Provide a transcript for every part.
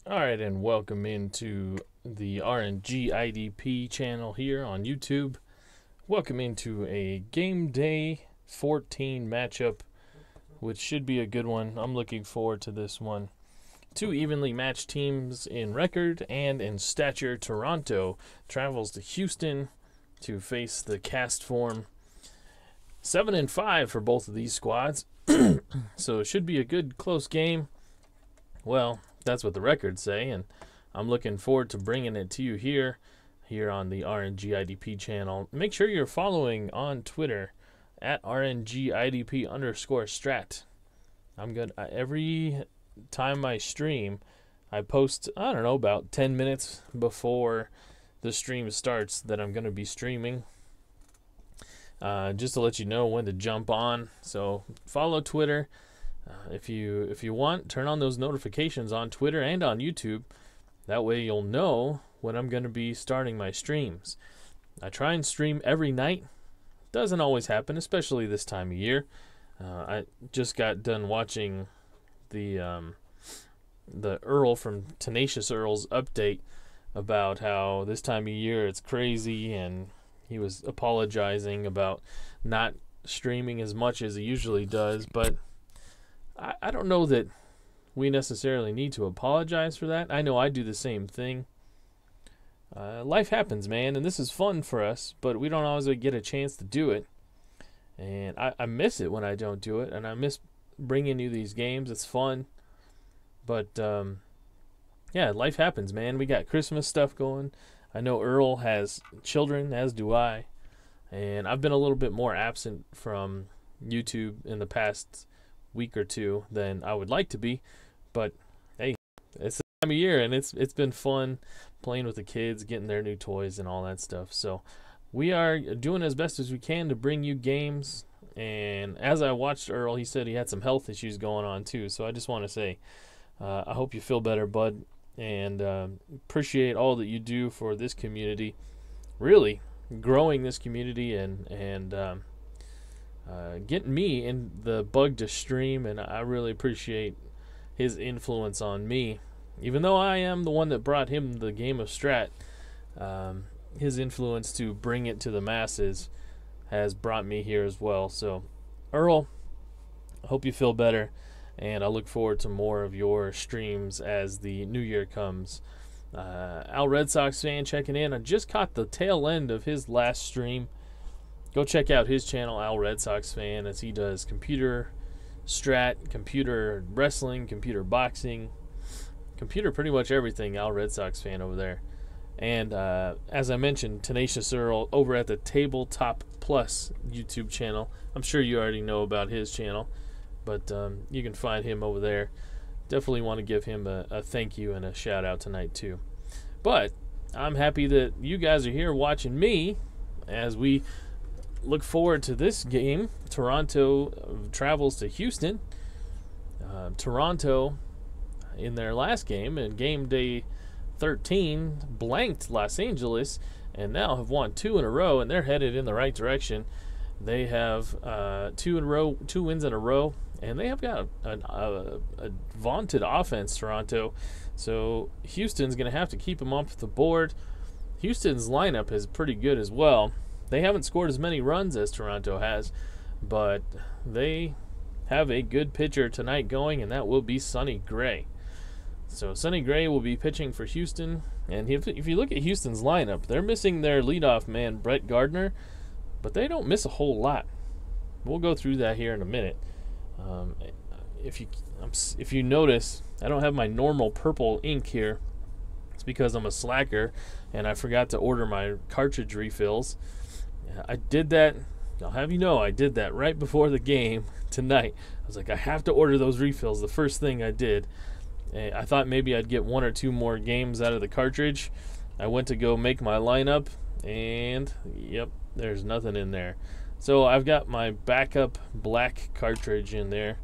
Alright, and welcome into the RNGIDP channel here on YouTube. Welcome into a Game Day 14 matchup, which should be a good one. I'm looking forward to this one. Two evenly matched teams in record and in stature. Toronto travels to Houston to face the cast form. 7-5 for both of these squads, so it should be a good close game. Well, that's what the records say, and I'm looking forward to bringing it to you here on the RNGIDP channel. Make sure you're following on Twitter at RNGIDP_strat. I'm good. Every time I stream, I post, I don't know, about 10 minutes before the stream starts that I'm going to be streaming, just to let you know when to jump on. So follow Twitter. If you want, turn on those notifications on Twitter and on YouTube. That way you'll know when I'm going to be starting my streams. I try and stream every night. Doesn't always happen, especially this time of year. I just got done watching the Earl from Tenacious Earl's update about how this time of year it's crazy, and he was apologizing about not streaming as much as he usually does, but I don't know that we necessarily need to apologize for that. I know I do the same thing. Life happens, man, and this is fun for us, but we don't always get a chance to do it. And I miss it when I don't do it, and I miss bringing you these games. It's fun. But, yeah, life happens, man. We got Christmas stuff going. I know Earl has children, as do I. And I've been a little bit more absent from YouTube in the past week or two than I would like to be, but hey, it's the time of year, and it's been fun playing with the kids, getting their new toys and all that stuff. So we are doing as best as we can to bring you games. And as I watched Earl, he said he had some health issues going on too, so I just want to say I hope you feel better, bud, and appreciate all that you do for this community, really growing this community and getting me in the bug to stream, and I really appreciate his influence on me. Even though I am the one that brought him the game of Strat, his influence to bring it to the masses has brought me here as well. So, Earl, I hope you feel better, and I look forward to more of your streams as the new year comes. Al Red Sox fan checking in. I just caught the tail end of his last stream. Go check out his channel, Al Red Sox Fan, as he does computer strat, computer wrestling, computer boxing, computer pretty much everything. Al Red Sox Fan over there. And as I mentioned, Tenacious Earl over at the Tabletop Plus YouTube channel. I'm sure you already know about his channel, but you can find him over there. Definitely want to give him a thank you and a shout out tonight too. But I'm happy that you guys are here watching me as we look forward to this game. Toronto travels to Houston. Toronto, in their last game, in Game Day 13, blanked Los Angeles, and now have won 2 in a row, and they're headed in the right direction. They have 2 wins in a row, and they have got a vaunted offense, Toronto. So Houston's going to have to keep them off the board. Houston's lineup is pretty good as well. They haven't scored as many runs as Toronto has, but they have a good pitcher tonight going, and that will be Sonny Gray. So Sonny Gray will be pitching for Houston, and if you look at Houston's lineup, they're missing their leadoff man, Brett Gardner, but they don't miss a whole lot. We'll go through that here in a minute. If you notice, I don't have my normal purple ink here. It's because I'm a slacker, and I forgot to order my cartridge refills. I did that, I'll have you know, I did that right before the game tonight. I was like, I have to order those refills. The first thing I did. I thought maybe I'd get 1 or 2 more games out of the cartridge. I went to go make my lineup, and yep, there's nothing in there. So I've got my backup black cartridge in there,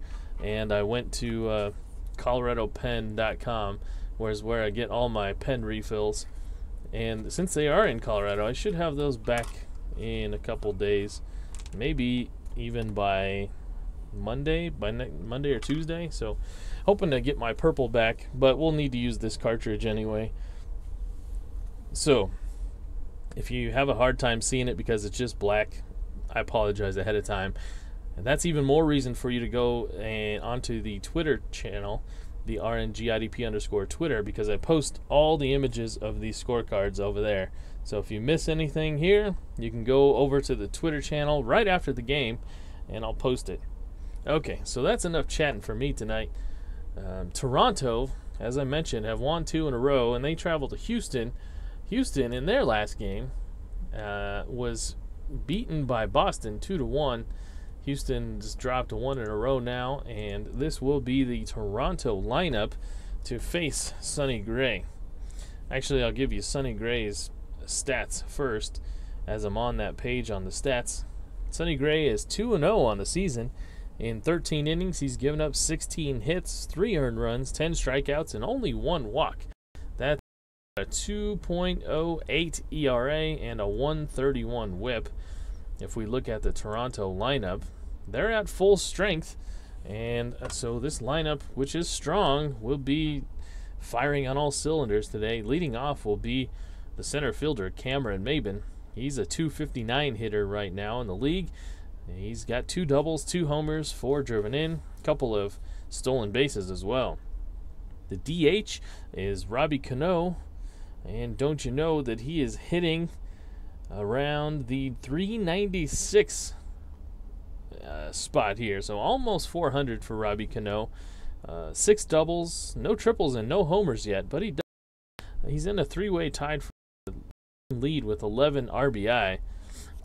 and I went to ColoradoPen.com, where I get all my pen refills. And since they are in Colorado, I should have those back in a couple days, maybe even by Monday or Tuesday. So hoping to get my purple back, but we'll need to use this cartridge anyway. So, if you have a hard time seeing it because it's just black, I apologize ahead of time. And that's even more reason for you to go onto the Twitter channel, the RNGIDP _Twitter, because I post all the images of these scorecards over there. So if you miss anything here, you can go over to the Twitter channel right after the game, and I'll post it. Okay, so that's enough chatting for me tonight. Toronto, as I mentioned, have won 2 in a row, and they travel to Houston. Houston, in their last game, was beaten by Boston 2-1. Houston just dropped 1 in a row now, and this will be the Toronto lineup to face Sonny Gray. Actually, I'll give you Sonny Gray's stats first, as I'm on that page on the stats. Sonny Gray is 2-0 on the season. In 13 innings, he's given up 16 hits, 3 earned runs, 10 strikeouts, and only 1 walk. That's a 2.08 ERA and a 131 whip. If we look at the Toronto lineup, they're at full strength, and so this lineup, which is strong, will be firing on all cylinders today. Leading off will be the center fielder, Cameron Maybin. He's a 259 hitter right now in the league. He's got 2 doubles, 2 homers, 4 driven in, a couple of stolen bases as well. The DH is Robbie Cano, and don't you know that he is hitting around the 396 spot here, so almost 400 for Robbie Cano. 6 doubles, no triples, and no homers yet, but he's in a 3-way tied for the lead with 11 RBI.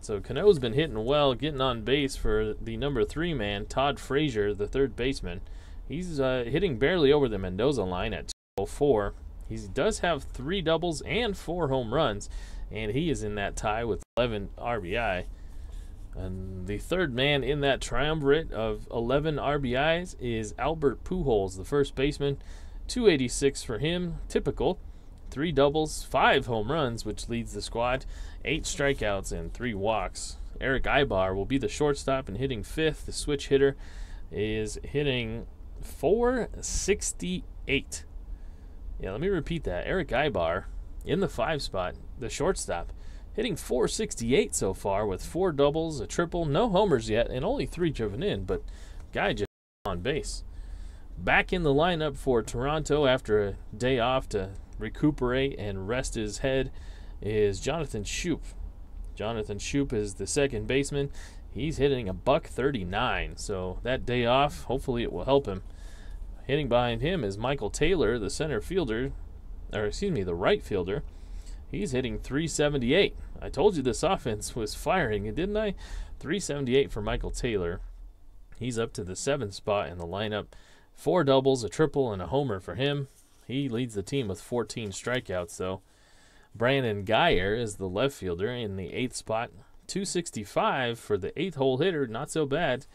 So Cano's been hitting well, getting on base for the number 3 man, Todd Frazier, the third baseman. He's hitting barely over the Mendoza line at 204. He does have 3 doubles and 4 home runs, and he is in that tie with 11 RBI. And the third man in that triumvirate of 11 RBIs is Albert Pujols, the first baseman. 286 for him, typical. 3 doubles, 5 home runs, which leads the squad. 8 strikeouts and 3 walks. Eric Ibar will be the shortstop and hitting 5th. The switch hitter is hitting 468. Yeah, let me repeat that. Eric Ibar in the 5 spot, the shortstop, hitting 468 so far with 4 doubles, a triple, no homers yet, and only 3 driven in, but guy just on base. Back in the lineup for Toronto after a day off to recuperate and rest his head is Jonathan Schoop. Jonathan Schoop is the second baseman. He's hitting a .139, so that day off, hopefully it will help him. Hitting behind him is Michael Taylor, the center fielder, the right fielder. He's hitting 378. I told you this offense was firing, didn't I? 378 for Michael Taylor. He's up to the 7th spot in the lineup. 4 doubles, a triple, and a homer for him. He leads the team with 14 strikeouts, though. Brandon Guyer is the left fielder in the 8th spot. 265 for the 8th hole hitter, not so bad.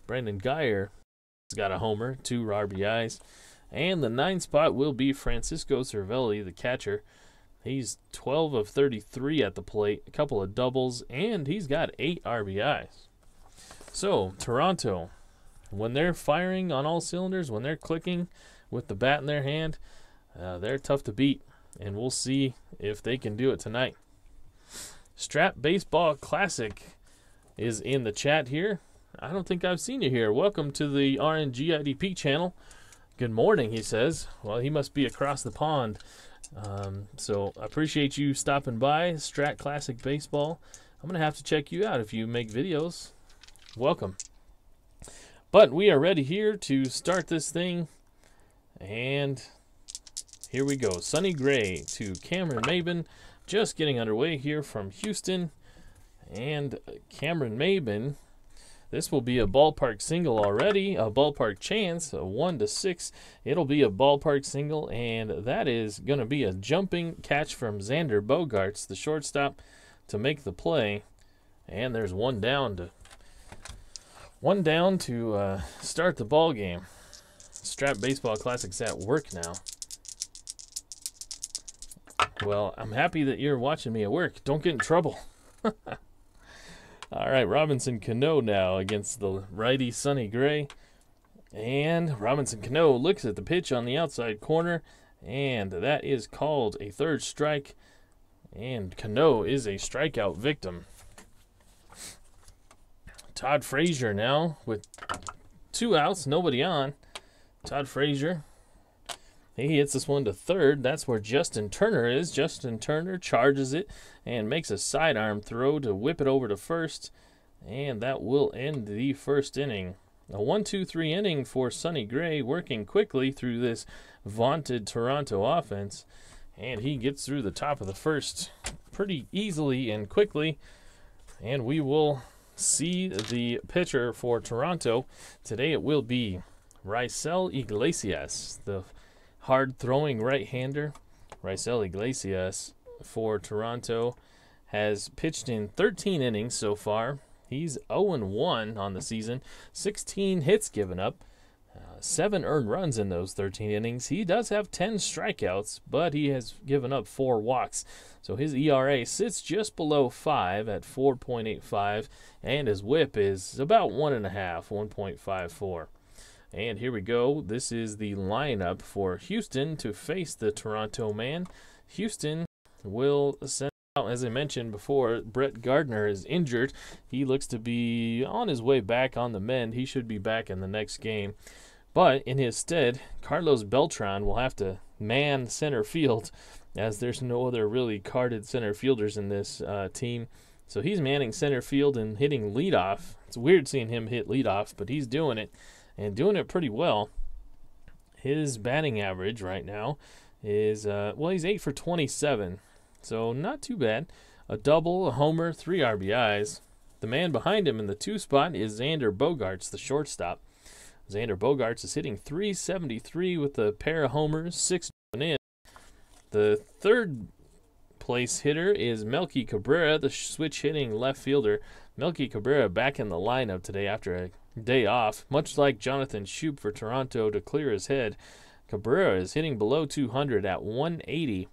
Brandon Guyer has got a homer, 2 RBIs. And the 9th spot will be Francisco Cervelli, the catcher. He's 12 of 33 at the plate, a couple of doubles, and he's got 8 RBIs. So, Toronto, when they're firing on all cylinders, when they're clicking with the bat in their hand, they're tough to beat, and we'll see if they can do it tonight. Strat Baseball Classic is in the chat here. I don't think I've seen you here. Welcome to the RNGIDP channel. Good morning, he says. Well, he must be across the pond. So I appreciate you stopping by, Strat Classic Baseball. I'm going to have to check you out if you make videos. Welcome. But we are ready here to start this thing. And here we go. Sonny Gray to Cameron Maybin. Just getting underway here from Houston. And Cameron Maybin, this will be a ballpark single already, a ballpark chance, a 1-6. It'll be a ballpark single, and that is going to be a jumping catch from Xander Bogaerts, the shortstop, to make the play. And there's one down to start the ball game. Strat Baseball Classic's at work now. Well, I'm happy that you're watching me at work. Don't get in trouble. All right, Robinson Cano now against the righty Sonny Gray. And Robinson Cano looks at the pitch on the outside corner, and that is called a third strike. And Cano is a strikeout victim. Todd Frazier now with 2 outs, nobody on. Todd Frazier, he hits this one to third. That's where Justin Turner is. Justin Turner charges it and makes a sidearm throw to whip it over to first. And that will end the first inning. A 1-2-3 inning for Sonny Gray, working quickly through this vaunted Toronto offense. And he gets through the top of the first pretty easily and quickly. And we will see the pitcher for Toronto. Today it will be Raisel Iglesias, the hard-throwing right-hander. Raisel Iglesias for Toronto has pitched in 13 innings so far. He's 0-1 on the season, 16 hits given up, 7 earned runs in those 13 innings. He does have 10 strikeouts, but he has given up 4 walks. So his ERA sits just below 5 at 4.85, and his WHIP is about 1.5, 1.54. And here we go. This is the lineup for Houston to face the Toronto man. Houston will send out, as I mentioned before, Brett Gardner is injured. He looks to be on his way back on the mend. He should be back in the next game. But in his stead, Carlos Beltran will have to man center field, as there's no other really carded center fielders in this team. So he's manning center field and hitting leadoff. It's weird seeing him hit leadoff, but he's doing it, and doing it pretty well. His batting average right now is, he's 8 for 27, so not too bad. A double, a homer, 3 RBIs. The man behind him in the 2 spot is Xander Bogaerts, the shortstop. Xander Bogaerts is hitting .373 with a pair of homers, 6 in. The third place hitter is Melky Cabrera, the switch-hitting left fielder. Melky Cabrera back in the lineup today after a day off. Much like Jonathan Schoop for Toronto to clear his head, Cabrera is hitting below 200 at 180.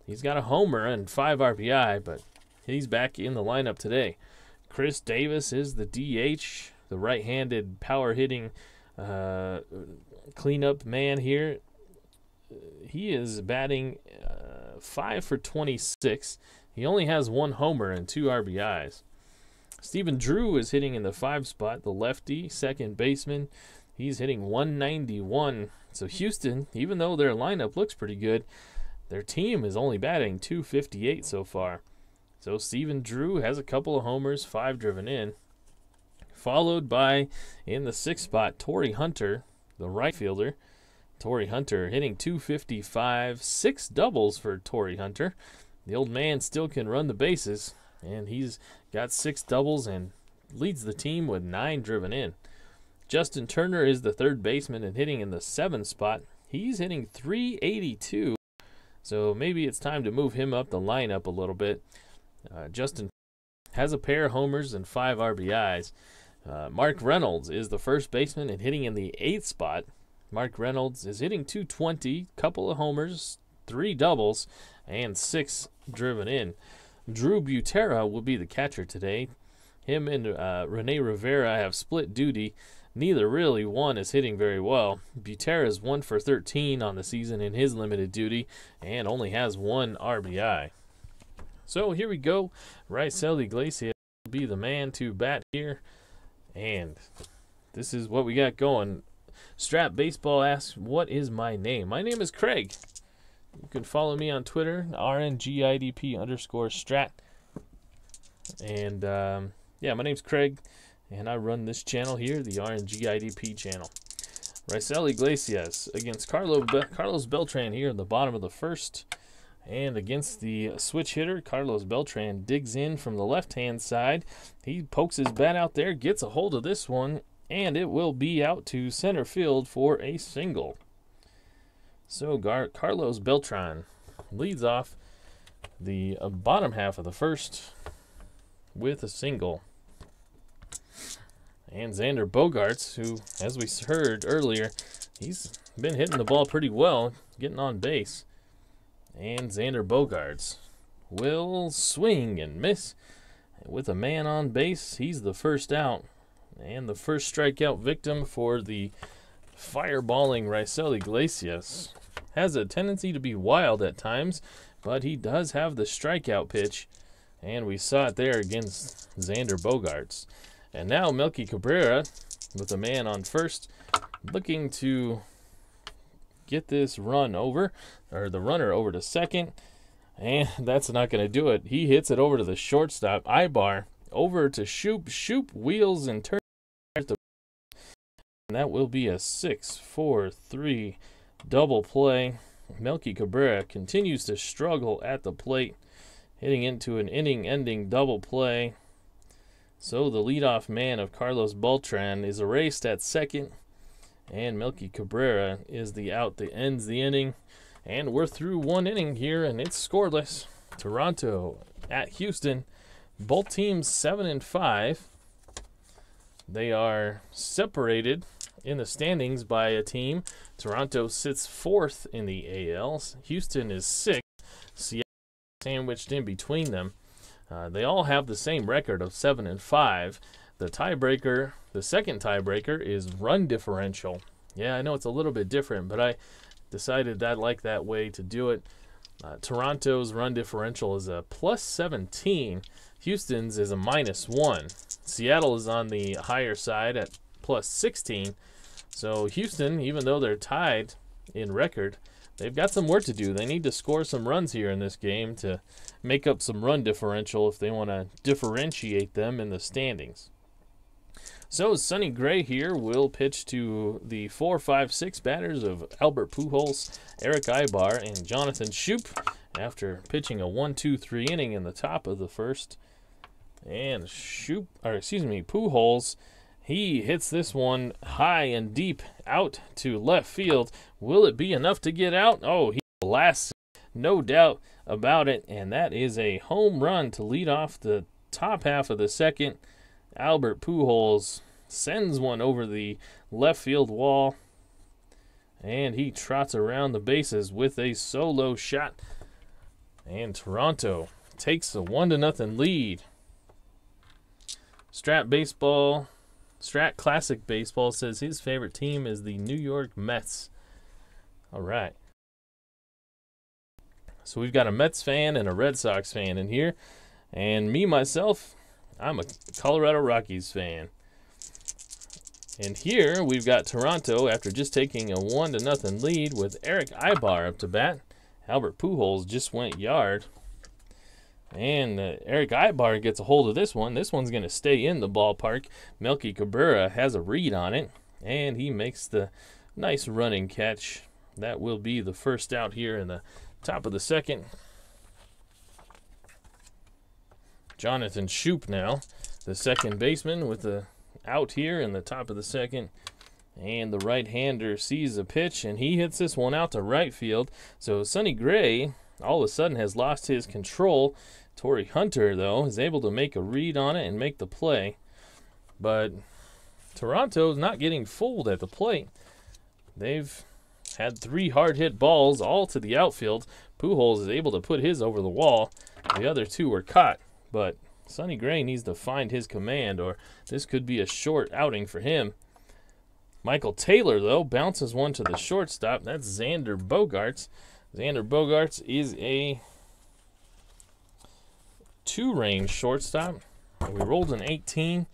He's got a homer and 5 RBI, but he's back in the lineup today. Chris Davis is the DH, the right-handed power-hitting cleanup man here. He is batting 5 for 26. He only has 1 homer and 2 RBIs. Stephen Drew is hitting in the 5 spot, the lefty, second baseman. He's hitting 191. So Houston, even though their lineup looks pretty good, their team is only batting 258 so far. So Stephen Drew has a couple of homers, 5 driven in. Followed by, in the 6th spot, Torrey Hunter, the right fielder. Torrey Hunter hitting 255, 6 doubles for Torrey Hunter. The old man still can run the bases, and he's got 6 doubles and leads the team with 9 driven in. Justin Turner is the third baseman and hitting in the 7th spot. He's hitting 382, so maybe it's time to move him up the lineup a little bit. Justin has a pair of homers and 5 RBIs. Mark Reynolds is the first baseman and hitting in the 8th spot. Mark Reynolds is hitting 220, couple of homers, 3 doubles, and 6 driven in. Drew Butera will be the catcher today. Him and Rene Rivera have split duty. Neither really one is hitting very well. Butera is 1 for 13 on the season in his limited duty and only has 1 RBI. So here we go. Raisel Iglesias will be the man to bat here. And this is what we got going. Strat Baseball asks, what is my name? My name is Craig. You can follow me on Twitter, RNGIDP_Strat. And yeah, my name's Craig, and I run this channel here, the RNGIDP channel. Raisel Iglesias against Carlos Beltran here in the bottom of the first. And against the switch hitter, Carlos Beltran digs in from the left-hand side. He pokes his bat out there, gets a hold of this one, and it will be out to center field for a single. So Carlos Beltran leads off the bottom half of the first with a single. And Xander Bogaerts, who, as we heard earlier, he's been hitting the ball pretty well, getting on base. And Xander Bogaerts will swing and miss. With a man on base, he's the first out. And the first strikeout victim for the fireballing Raisel Iglesias. Has a tendency to be wild at times, but he does have the strikeout pitch, and we saw it there against Xander Bogaerts. And now Melky Cabrera with a man on first, looking to get this run over, or the runner over to second, and that's not going to do it. He hits it over to the shortstop, Ibar, over to Shoop. Shoop wheels and turns, and that will be a 6-4-3 double play. Melky Cabrera continues to struggle at the plate, hitting into an inning-ending double play. So the leadoff man of Carlos Beltran is erased at second, and Melky Cabrera is the out that ends the inning. And we're through one inning here, and it's scoreless. Toronto at Houston. Both teams 7-5. They are separated in the standings by a team. Toronto sits 4th in the AL. Houston is 6th. Seattle sandwiched in between them. They all have the same record of 7-5. The tiebreaker, the second tiebreaker, is run differential. Yeah, I know it's a little bit different, but I decided I'd like that way to do it. Toronto's run differential is a +17. Houston's is a -1. Seattle is on the higher side at +16. So Houston, even though they're tied in record, they've got some work to do. They need to score some runs here in this game to make up some run differential if they want to differentiate them in the standings. So Sonny Gray here will pitch to the 4, 5, 6 batters of Albert Pujols, Eric Ibar, and Jonathan Shoop after pitching a 1-2-3 inning in the top of the first. And Pujols, he hits this one high and deep out to left field. Will it be enough to get out? Oh, he blasts, no doubt about it, and that is a home run to lead off the top half of the second. Albert Pujols sends one over the left field wall, and he trots around the bases with a solo shot. And Toronto takes a 1-0 lead. Strat Classic Baseball says his favorite team is the New York Mets. All right. So we've got a Mets fan and a Red Sox fan in here. And me, myself, I'm a Colorado Rockies fan. And here we've got Toronto after just taking a 1-0 lead with Eric Ibar up to bat. Albert Pujols just went yard. And Eric Ibar gets a hold of this one. This one's going to stay in the ballpark. Melky Cabrera has a read on it, and he makes the nice running catch. That will be the first out here in the top of the second. Jonathan Shoop now, the second baseman, with the out here in the top of the second. And the right-hander sees a pitch, and he hits this one out to right field. So Sonny Gray all of a sudden has lost his control. Torrey Hunter, though, is able to make a read on it and make the play. But Toronto's not getting fooled at the plate. They've had 3 hard-hit balls all to the outfield. Pujols is able to put his over the wall. The other 2 were caught. But Sonny Gray needs to find his command, or this could be a short outing for him. Michael Taylor, though, bounces one to the shortstop. That's Xander Bogaerts. Xander Bogaerts is a 2-range shortstop. We rolled an 18.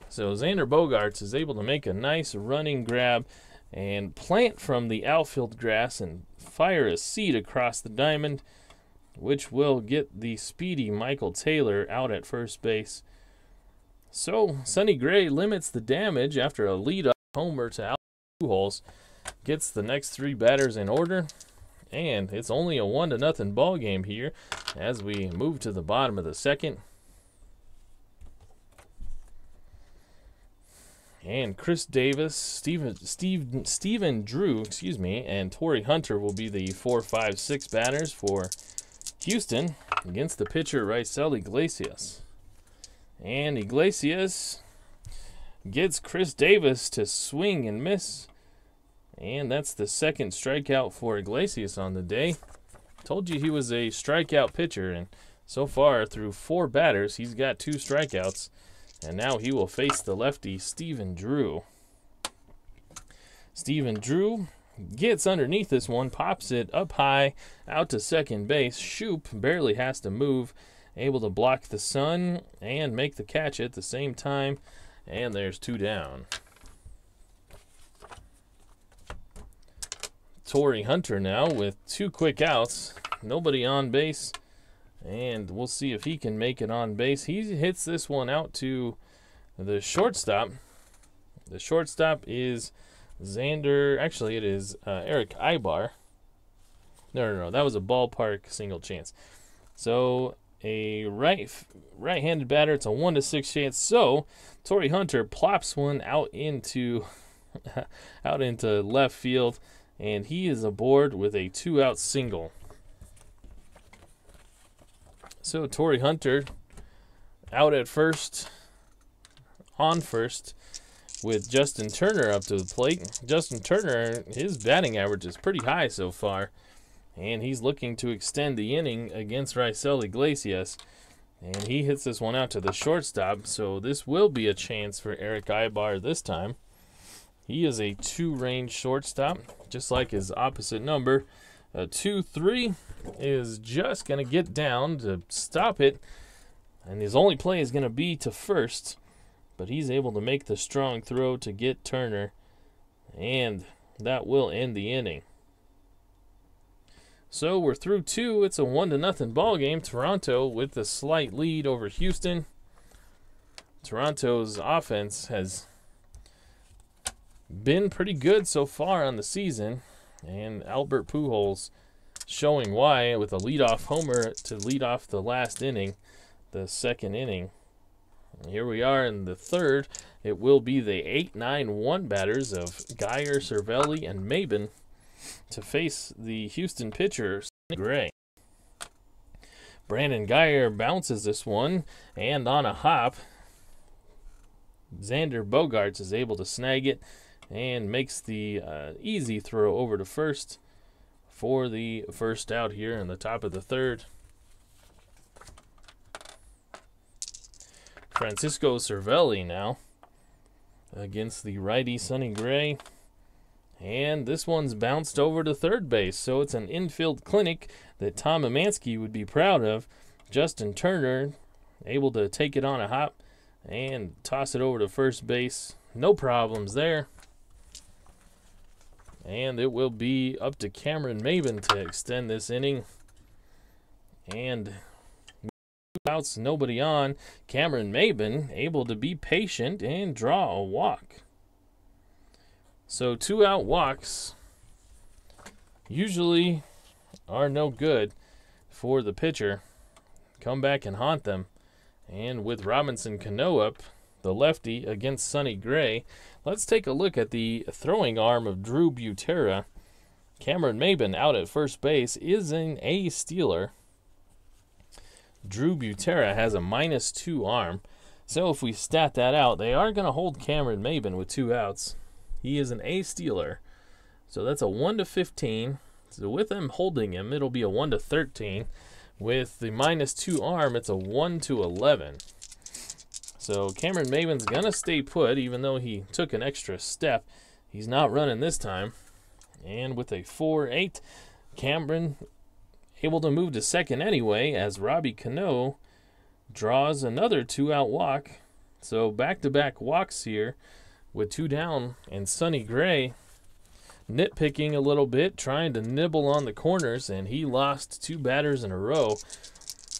So Xander Bogaerts is able to make a nice running grab and plant from the outfield grass and fire a seed across the diamond, which will get the speedy Michael Taylor out at first base. So Sonny Gray limits the damage after a lead-up homer to Albert Pujols, gets the next 3 batters in order, and it's only a 1-0 ball game here as we move to the bottom of the second. And Chris Davis, Stephen Drew, and Torrey Hunter will be the 4, 5, 6 batters for Houston against the pitcher Raisel Iglesias. And Iglesias gets Chris Davis to swing and miss. And that's the second strikeout for Iglesias on the day. Told you he was a strikeout pitcher, and so far through 4 batters, he's got 2 strikeouts. And now he will face the lefty Stephen Drew. Steven Drew gets underneath this one, pops it up high, out to second base. Shoop barely has to move, able to block the sun and make the catch at the same time. And there's 2 down. Torrey Hunter now with 2 quick outs. Nobody on base. And we'll see if he can make it on base. He hits this one out to the shortstop. The shortstop is Xander. Actually, it is Eric Ibar. No. That was a ballpark single chance. So a right-handed batter. It's a 1-6 chance. So Torrey Hunter plops one out into left field, and he is aboard with a 2-out single. So Torrey Hunter out at first, on first, with Justin Turner up to the plate. Justin Turner, his batting average is pretty high so far, and he's looking to extend the inning against Raisel Iglesias. And he hits this one out to the shortstop, so this will be a chance for Eric Ibar this time. He is a 2-range shortstop, just like his opposite number. A 2-3 is just going to get down to stop it, and his only play is going to be to first, but he's able to make the strong throw to get Turner, and that will end the inning. So we're through 2. It's a 1-0 ball game. Toronto with a slight lead over Houston. Toronto's offense has been pretty good so far on the season, and Albert Pujols showing why with a leadoff homer to lead off the last inning, the second inning. And here we are in the third. It will be the 8-9-1 batters of Geyer, Cervelli, and Maben to face the Houston pitcher, Sonny Gray. Brandon Geyer bounces this one, and on a hop, Xander Bogaerts is able to snag it and makes the easy throw over to first for the first out here in the top of the third. Francisco Cervelli now against the righty Sonny Gray. And this one's bounced over to third base, so it's an infield clinic that Tom Emanski would be proud of. Justin Turner able to take it on a hop and toss it over to first base. No problems there. And it will be up to Cameron Maben to extend this inning. And outs, nobody on. Cameron Maben able to be patient and draw a walk. So 2-out walks usually are no good for the pitcher. Come back and haunt them. And with Robinson Cano up, the lefty, against Sonny Gray, let's take a look at the throwing arm of Drew Butera. Cameron Maben out at first base is an A stealer. Drew Butera has a -2 arm. So if we stat that out, they are going to hold Cameron Maben with 2 outs. He is an A stealer. So that's a 1-15. So with them holding him, it'll be a 1-13. With the -2 arm, it's a 1-11. So Cameron Maben's going to stay put, even though he took an extra step. He's not running this time. And with a 4-8, Cameron able to move to second anyway, as Robbie Cano draws another 2-out walk. So back-to-back walks here with 2 down, and Sonny Gray nitpicking a little bit, trying to nibble on the corners, and he lost 2 batters in a row.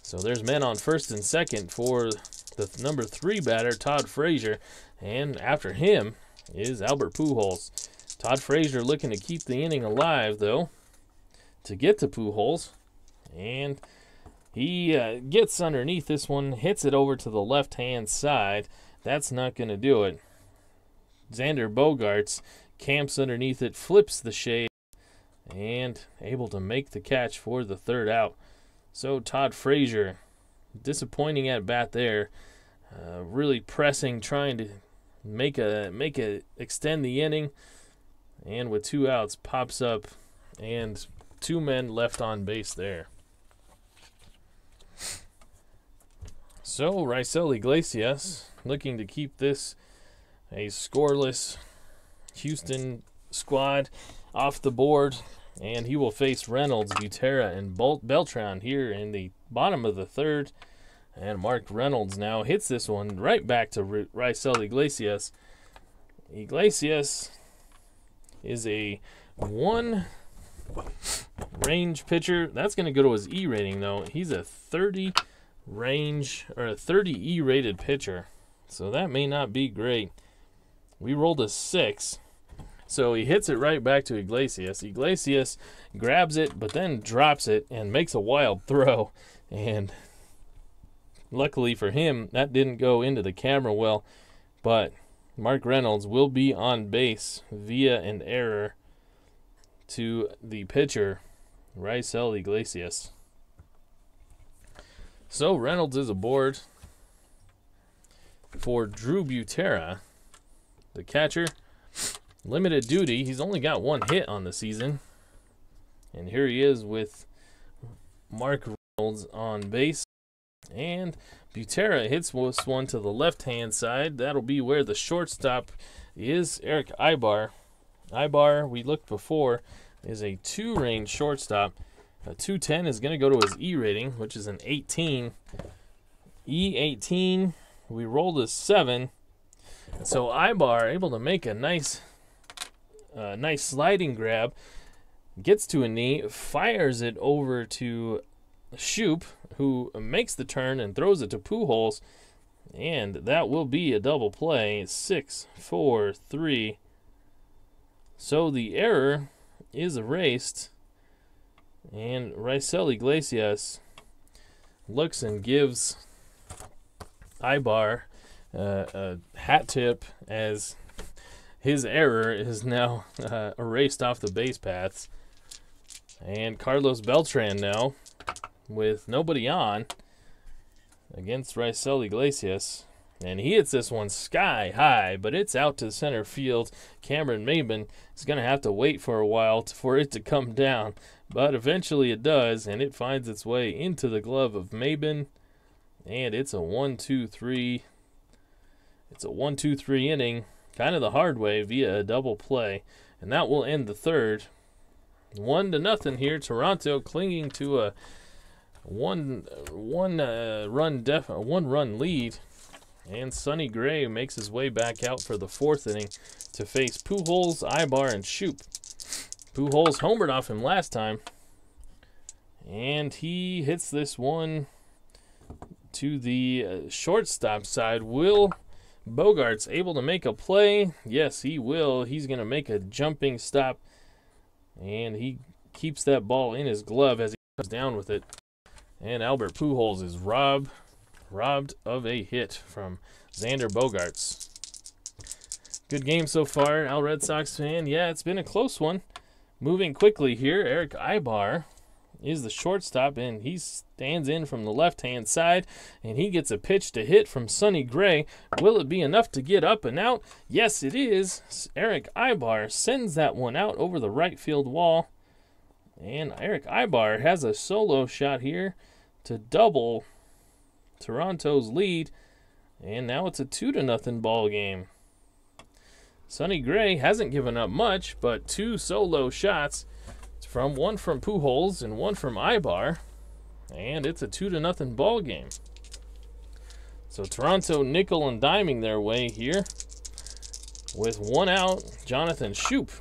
So there's men on first and second for the number 3 batter, Todd Frazier, and after him is Albert Pujols. Todd Frazier looking to keep the inning alive, though, to get to Pujols, and he gets underneath this one, hits it over to the left-hand side. That's not going to do it. Xander Bogaerts camps underneath it, flips the shade, and able to make the catch for the 3rd out. So Todd Frazier, disappointing at bat there, really pressing, trying to make a extend the inning, and with 2 outs pops up, and 2 men left on base there. So Raisel Iglesias looking to keep this a scoreless Houston squad off the board, and he will face Reynolds, Butera, and Beltran here in the bottom of the third. And Mark Reynolds now hits this one right back to Raisel Iglesias. Iglesias is a 1 range pitcher. That's going to go to his E rating, though. He's a 30 range, or a 30 E rated pitcher, so that may not be great. We rolled a 6, so he hits it right back to Iglesias. Iglesias grabs it, but then drops it and makes a wild throw, and luckily for him, that didn't go into the camera well, but Mark Reynolds will be on base via an error to the pitcher, Raisel Iglesias. So Reynolds is aboard for Drew Butera, the catcher. Limited duty. He's only got 1 hit on the season. And here he is with Mark Reynolds on base. And Butera hits this one to the left-hand side. That'll be where the shortstop is, Eric Ibar. Ibar, we looked before, is a 2-range shortstop. A 210 is going to go to his E rating, which is an 18. E18, we rolled a 7. So Ibar able to make a nice sliding grab, gets to a knee, fires it over to Shoop, who makes the turn and throws it to Pujols, and that will be a double play. 6, 4, 3. So the error is erased, and Raisel Iglesias looks and gives Ibar a hat tip, as his error is now erased off the base paths. And Carlos Beltran now, with nobody on, against Raisel Iglesias. And he hits this one sky high, but it's out to center field. Cameron Maben is going to have to wait for a while for it to come down. But eventually it does, and it finds its way into the glove of Maben. And it's a 1-2-3. It's a 1-2-3 inning, kind of the hard way via a double play. And that will end the third. 1-0 here. Toronto clinging to a one run lead. And Sonny Gray makes his way back out for the 4th inning to face Pujols, Ibar, and Shoop. Pujols homered off him last time, and he hits this one to the shortstop side. Will Bogarts able to make a play? Yes, he will. He's going to make a jumping stop, and he keeps that ball in his glove as he comes down with it. And Albert Pujols is robbed of a hit from Xander Bogaerts. Good game so far, Al Red Sox fan. Yeah, it's been a close one. Moving quickly here, Eric Ibar is the shortstop, and he stands in from the left-hand side, and he gets a pitch to hit from Sonny Gray. Will it be enough to get up and out? Yes, it is. Eric Ibar sends that one out over the right field wall, and Eric Ibar has a solo shot here to double Toronto's lead, and now it's a 2-0 ball game. Sonny Gray hasn't given up much, but 2 solo shots, one from Pujols and one from Ibar, and it's a 2-0 ball game. So Toronto nickel and diming their way here with 1 out. Jonathan Shoop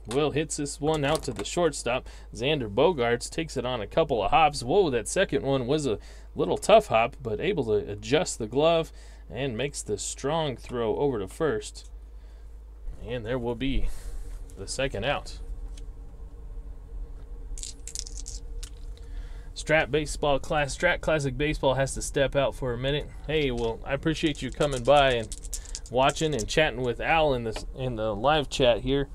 Will hits this one out to the shortstop. Xander Bogaerts takes it on a couple of hops. Whoa, that second one was a little tough hop, but able to adjust the glove and makes the strong throw over to first. And there will be the second out. Strat Classic Baseball has to step out for a minute. Hey, well, I appreciate you coming by and watching and chatting with Al in the live chat here.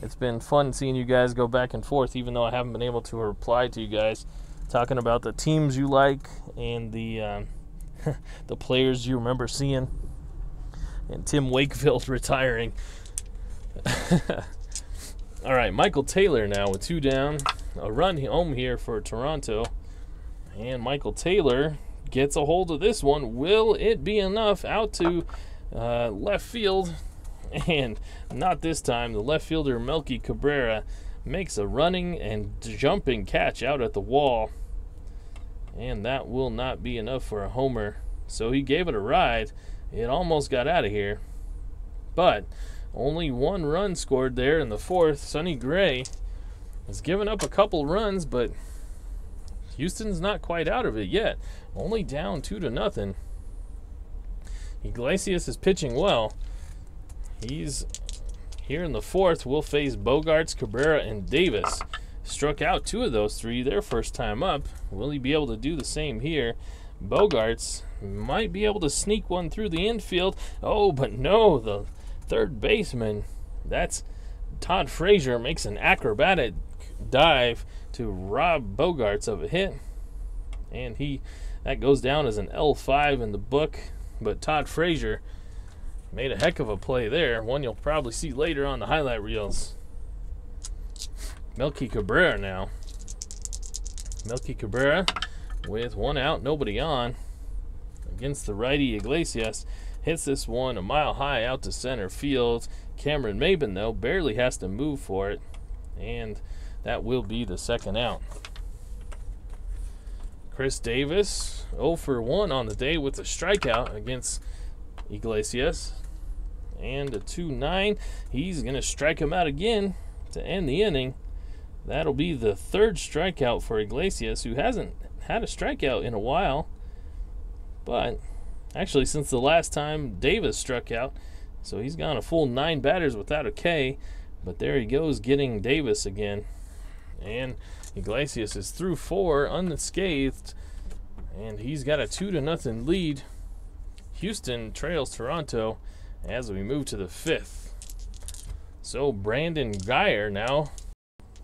It's been fun seeing you guys go back and forth, even though I haven't been able to reply to you guys, talking about the teams you like and the the players you remember seeing, and Tim Wakefield retiring. All right, Michael Taylor now with 2 down, a run home here for Toronto, and Michael Taylor gets a hold of this one. Will it be enough? Out to left field, and not this time. The left fielder, Melky Cabrera, makes a running and jumping catch out at the wall, and that will not be enough for a homer. So he gave it a ride. It almost got out of here, but only 1 run scored there in the 4th. Sonny Gray has given up a couple runs, but Houston's not quite out of it yet. Only down 2-0. Iglesias is pitching well. He's here in the 4th. Will face Bogarts, Cabrera, and Davis. Struck out 2 of those 3 their first time up. Will he be able to do the same here? Bogarts might be able to sneak one through the infield. Oh, but no, the third baseman, that's Todd Frazier, makes an acrobatic dive to rob Bogarts of a hit. And that goes down as an L5 in the book. But Todd Frazier made a heck of a play there. One you'll probably see later on the highlight reels. Melky Cabrera now. Melky Cabrera with 1 out, nobody on. Against the righty Iglesias. Hits this one a mile high out to center field. Cameron Maben, though, barely has to move for it. And that will be the 2nd out. Chris Davis, 0 for 1 on the day with a strikeout against Iglesias. And a 2-9. He's going to strike him out again to end the inning. That'll be the 3rd strikeout for Iglesias, who hasn't had a strikeout in a while. But actually, since the last time Davis struck out, so he's gone a full 9 batters without a K. But there he goes, getting Davis again. And Iglesias is through 4 unscathed, and he's got a 2-0 lead. Houston trails Toronto as we move to the 5th. So Brandon Geyer now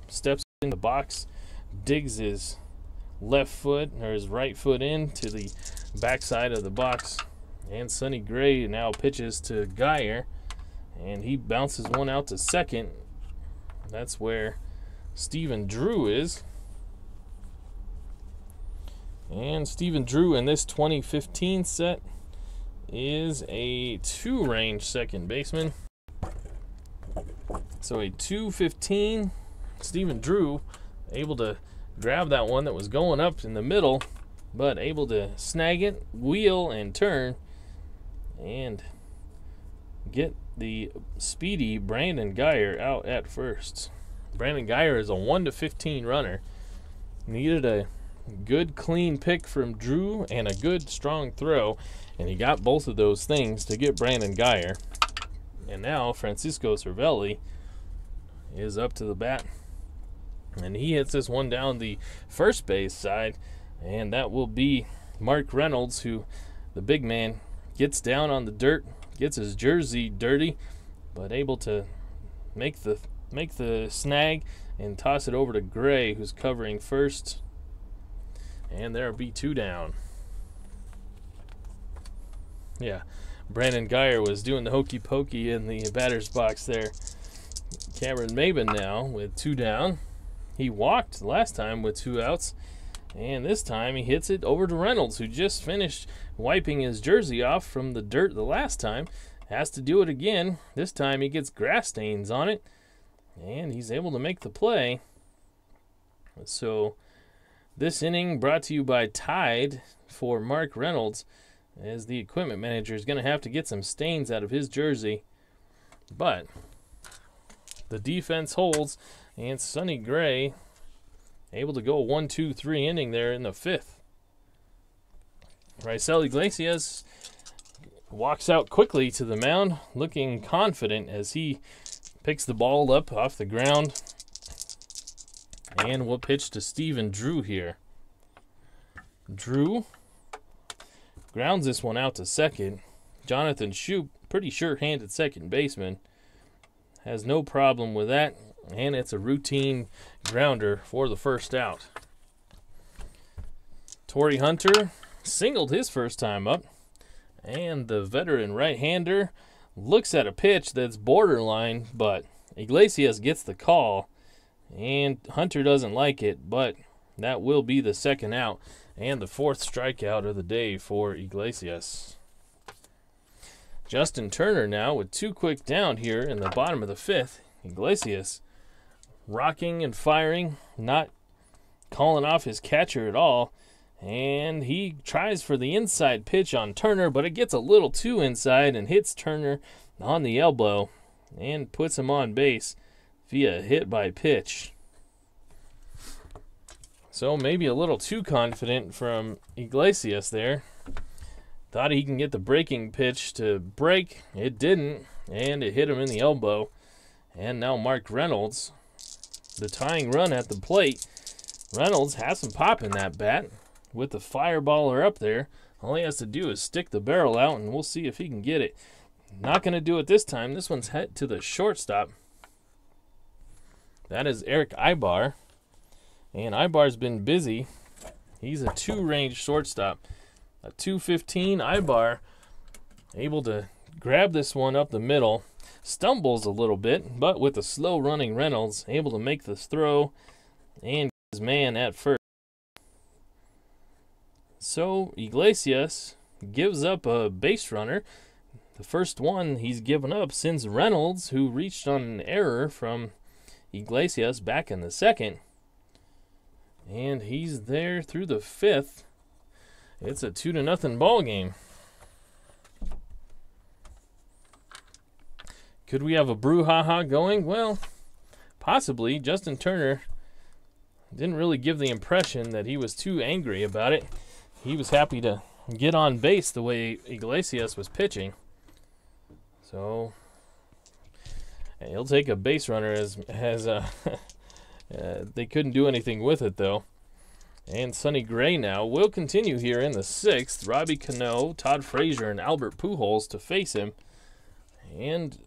steps in the box, digs his left foot or his right foot into the backside of the box, and Sonny Gray now pitches to Geyer, and he bounces one out to second. That's where Stephen Drew is. And Stephen Drew in this 2015 set is a 2-range second baseman. So a 215. Stephen Drew able to grab that one that was going up in the middle, but able to snag it, wheel, and turn, and get the speedy Brandon Geyer out at first. Brandon Geyer is a 1-15 runner. Needed a good clean pick from Drew and a good strong throw, and he got both of those things to get Brandon Geyer. And now Francisco Cervelli is up to the bat, and he hits this one down the first base side, and that will be Mark Reynolds, who, the big man, gets down on the dirt, gets his jersey dirty, but able to make the snag and toss it over to Gray, who's covering first. And there'll be 2 down. Yeah, Brandon Geyer was doing the hokey pokey in the batter's box there. Cameron Maben now with 2 down. He walked last time with 2 outs, and this time he hits it over to Reynolds, who just finished wiping his jersey off from the dirt the last time. Has to do it again. This time he gets grass stains on it, and he's able to make the play. So this inning brought to you by Tide for Mark Reynolds, as the equipment manager is going to have to get some stains out of his jersey. But the defense holds, and Sonny Gray able to go 1-2-3 inning there in the 5th. Raisel Iglesias walks out quickly to the mound, looking confident as he picks the ball up off the ground. And we'll pitch to Stephen Drew here. Drew grounds this one out to second. Jonathan Shoup, pretty sure-handed second baseman, has no problem with that, and it's a routine grounder for the first out. Torrey Hunter singled his first time up, and the veteran right-hander looks at a pitch that's borderline, but Iglesias gets the call, and Hunter doesn't like it, but that will be the 2nd out and the 4th strikeout of the day for Iglesias. Justin Turner now with 2 quick down here in the bottom of the 5th. Iglesias rocking and firing, not calling off his catcher at all. And he tries for the inside pitch on Turner, but it gets a little too inside and hits Turner on the elbow and puts him on base via hit by pitch. So maybe a little too confident from Iglesias there. Thought he can get the breaking pitch to break. It didn't, and it hit him in the elbow. And now Mark Reynolds, the tying run at the plate. Reynolds has some pop in that bat with the fireballer up there. All he has to do is stick the barrel out, and we'll see if he can get it. Not going to do it this time. This one's hit to the shortstop. That is Eric Ibar. And Ibar's been busy. He's a 2-range shortstop. A 215 Ibar, able to grab this one up the middle. Stumbles a little bit, but with the slow running Reynolds, able to make this throw and get his man at first. So Iglesias gives up a base runner. The first one he's given up since Reynolds, who reached on an error from Iglesias back in the 2nd. And he's there through the 5th. It's a 2-0 ball game. Could we have a brouhaha going? Well, possibly. Justin Turner didn't really give the impression that he was too angry about it. He was happy to get on base the way Iglesias was pitching. So he'll take a base runner as they couldn't do anything with it though. And Sonny Gray now will continue here in the 6th. Robbie Cano, Todd Frazier, and Albert Pujols to face him. And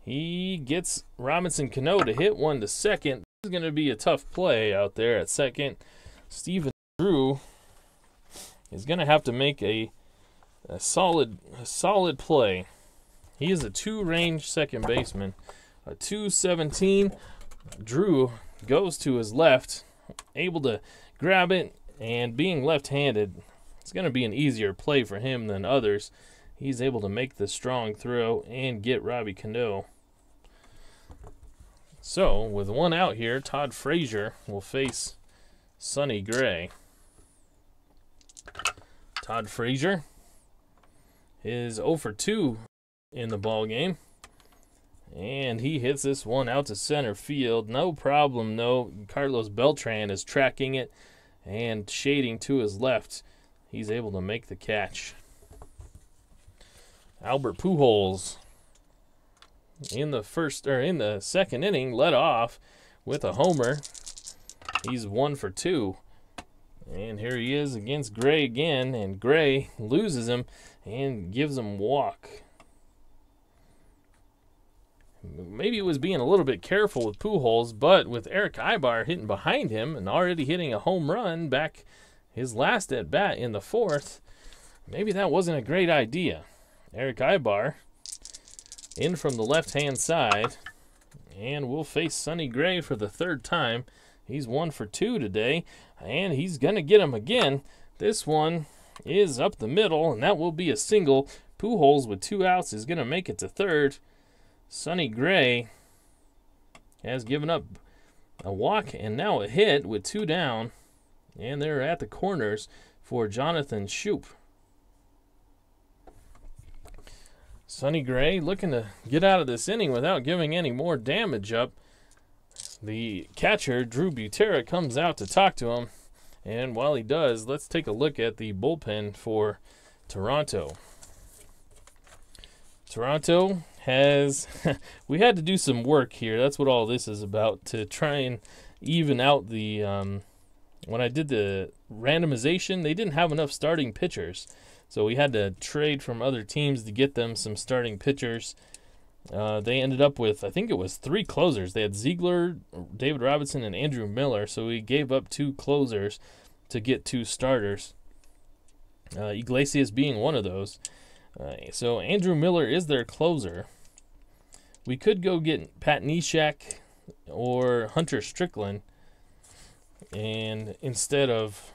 he gets Robinson Cano to hit one to second. This is going to be a tough play out there at second. Steven Drew is going to have to make a solid play. He is a 2-range second baseman. A 217. Drew goes to his left, able to grab it, and being left-handed, it's going to be an easier play for him than others. He's able to make the strong throw and get Robbie Cano. So, with one out here, Todd Frazier will face Sonny Gray. Todd Frazier is 0 for 2 in the ball game. And he hits this one out to center field. No problem, no. Carlos Beltran is tracking it and shading to his left. He's able to make the catch. Albert Pujols in the 2nd inning led off with a homer. He's 1 for 2. And here he is against Gray again, and Gray loses him and gives him walk. Maybe it was being a little bit careful with Pujols, but with Eric Ibar hitting behind him and already hitting a home run back his last at bat in the 4th, maybe that wasn't a great idea. Eric Ibar in from the left-hand side, and we'll face Sonny Gray for the 3rd time. He's 1 for 2 today, and he's going to get him again. This one is up the middle, and that will be a single. Pujols with 2 outs is going to make it to 3rd. Sonny Gray has given up a walk and now a hit with 2 down. And they're at the corners for Jonathan Shoup. Sonny Gray looking to get out of this inning without giving any more damage up. The catcher, Drew Butera, comes out to talk to him. And while he does, let's take a look at the bullpen for Toronto. Toronto has we had to do some work here. That's what all this is about, to try and even out the when I did the randomization, they didn't have enough starting pitchers, so we had to trade from other teams to get them some starting pitchers. They ended up with, I think it was 3 closers. They had Ziegler, David Robinson, and Andrew Miller, so we gave up 2 closers to get 2 starters, Iglesias being one of those. So Andrew Miller is their closer. We could go get Pat Neshek or Hunter Strickland, and instead of,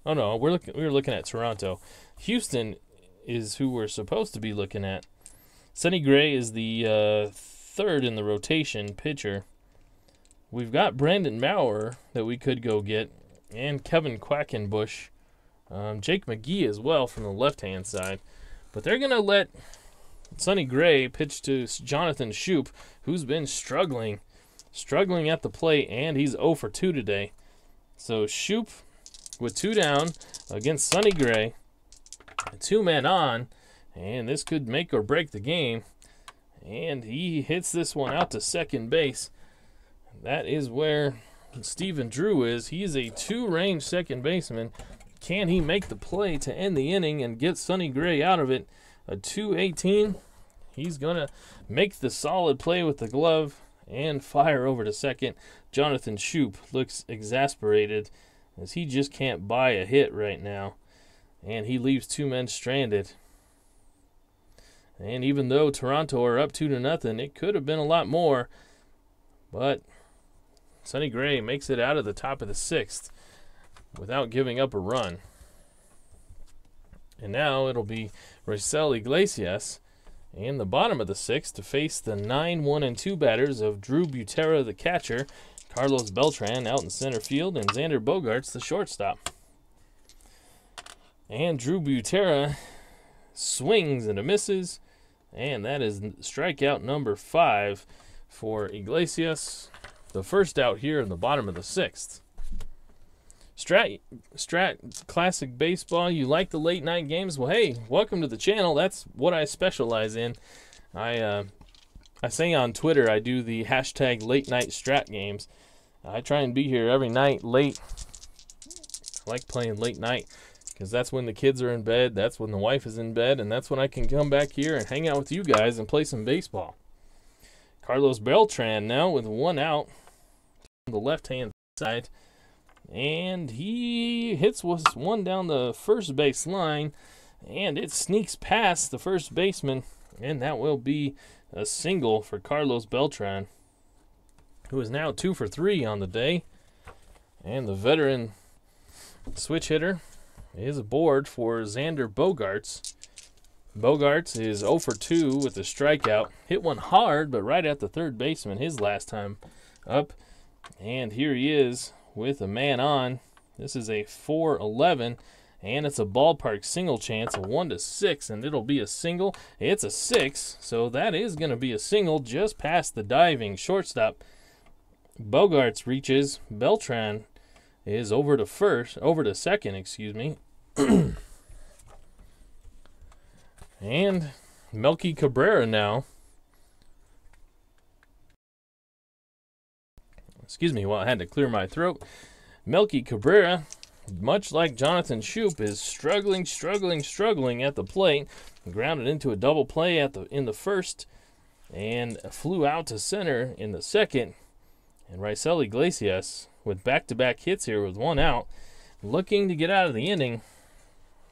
oh no, we were looking at Toronto. Houston is who we're supposed to be looking at. Sonny Gray is the third in the rotation pitcher. We've got Brandon Maurer that we could go get, and Kevin Quackenbush, Jake McGee as well from the left-hand side. But they're going to let Sonny Gray pitch to Jonathan Shoup, who's been struggling at the plate, and he's 0 for 2 today. So Shoup with 2 down against Sonny Gray, 2 men on, and this could make or break the game. And he hits this one out to second base. That is where Stephen Drew is. He's a 2-range second baseman. Can he make the play to end the inning and get Sonny Gray out of it? A 2-18. He's going to make the solid play with the glove and fire over to second. Jonathan Shoup looks exasperated as he just can't buy a hit right now. And he leaves 2 men stranded. And even though Toronto are up 2-0, it could have been a lot more. But Sonny Gray makes it out of the top of the 6th without giving up a run. And now it'll be Raisel Iglesias in the bottom of the 6th to face the 9-1-2 batters of Drew Butera, the catcher, Carlos Beltran out in center field, and Xander Bogaerts, the shortstop. And Drew Butera swings and misses, and that is strikeout number 5 for Iglesias. The first out here in the bottom of the 6th. Strat Classic Baseball. You like the late night games? Well, hey, welcome to the channel. That's what I specialize in. I say on Twitter I do the hashtag late night strat games. I try and be here every night late. I like playing late night because that's when the kids are in bed, that's when the wife is in bed, and that's when I can come back here and hang out with you guys and play some baseball. Carlos Beltran now with 1 out on the left-hand side. And he hits one down the first base line, and it sneaks past the first baseman, and that will be a single for Carlos Beltran, who is now 2 for 3 on the day. And the veteran switch hitter is aboard for Xander Bogaerts. Bogaerts is 0 for 2 with a strikeout. Hit one hard, but right at the third baseman his last time up. And here he is with a man on. This is a 4-11, and it's a ballpark single chance, a 1-6, and it'll be a single. It's a 6, so that is going to be a single just past the diving shortstop. Bogaerts reaches. Beltran is over to second, excuse me. And Melky Cabrera now. Excuse me, well, I had to clear my throat. Melky Cabrera, much like Jonathan Shoup, is struggling at the plate. Grounded into a double play in the first, and flew out to center in the second. And Raisel Iglesias, with back-to-back hits here with 1 out, looking to get out of the inning.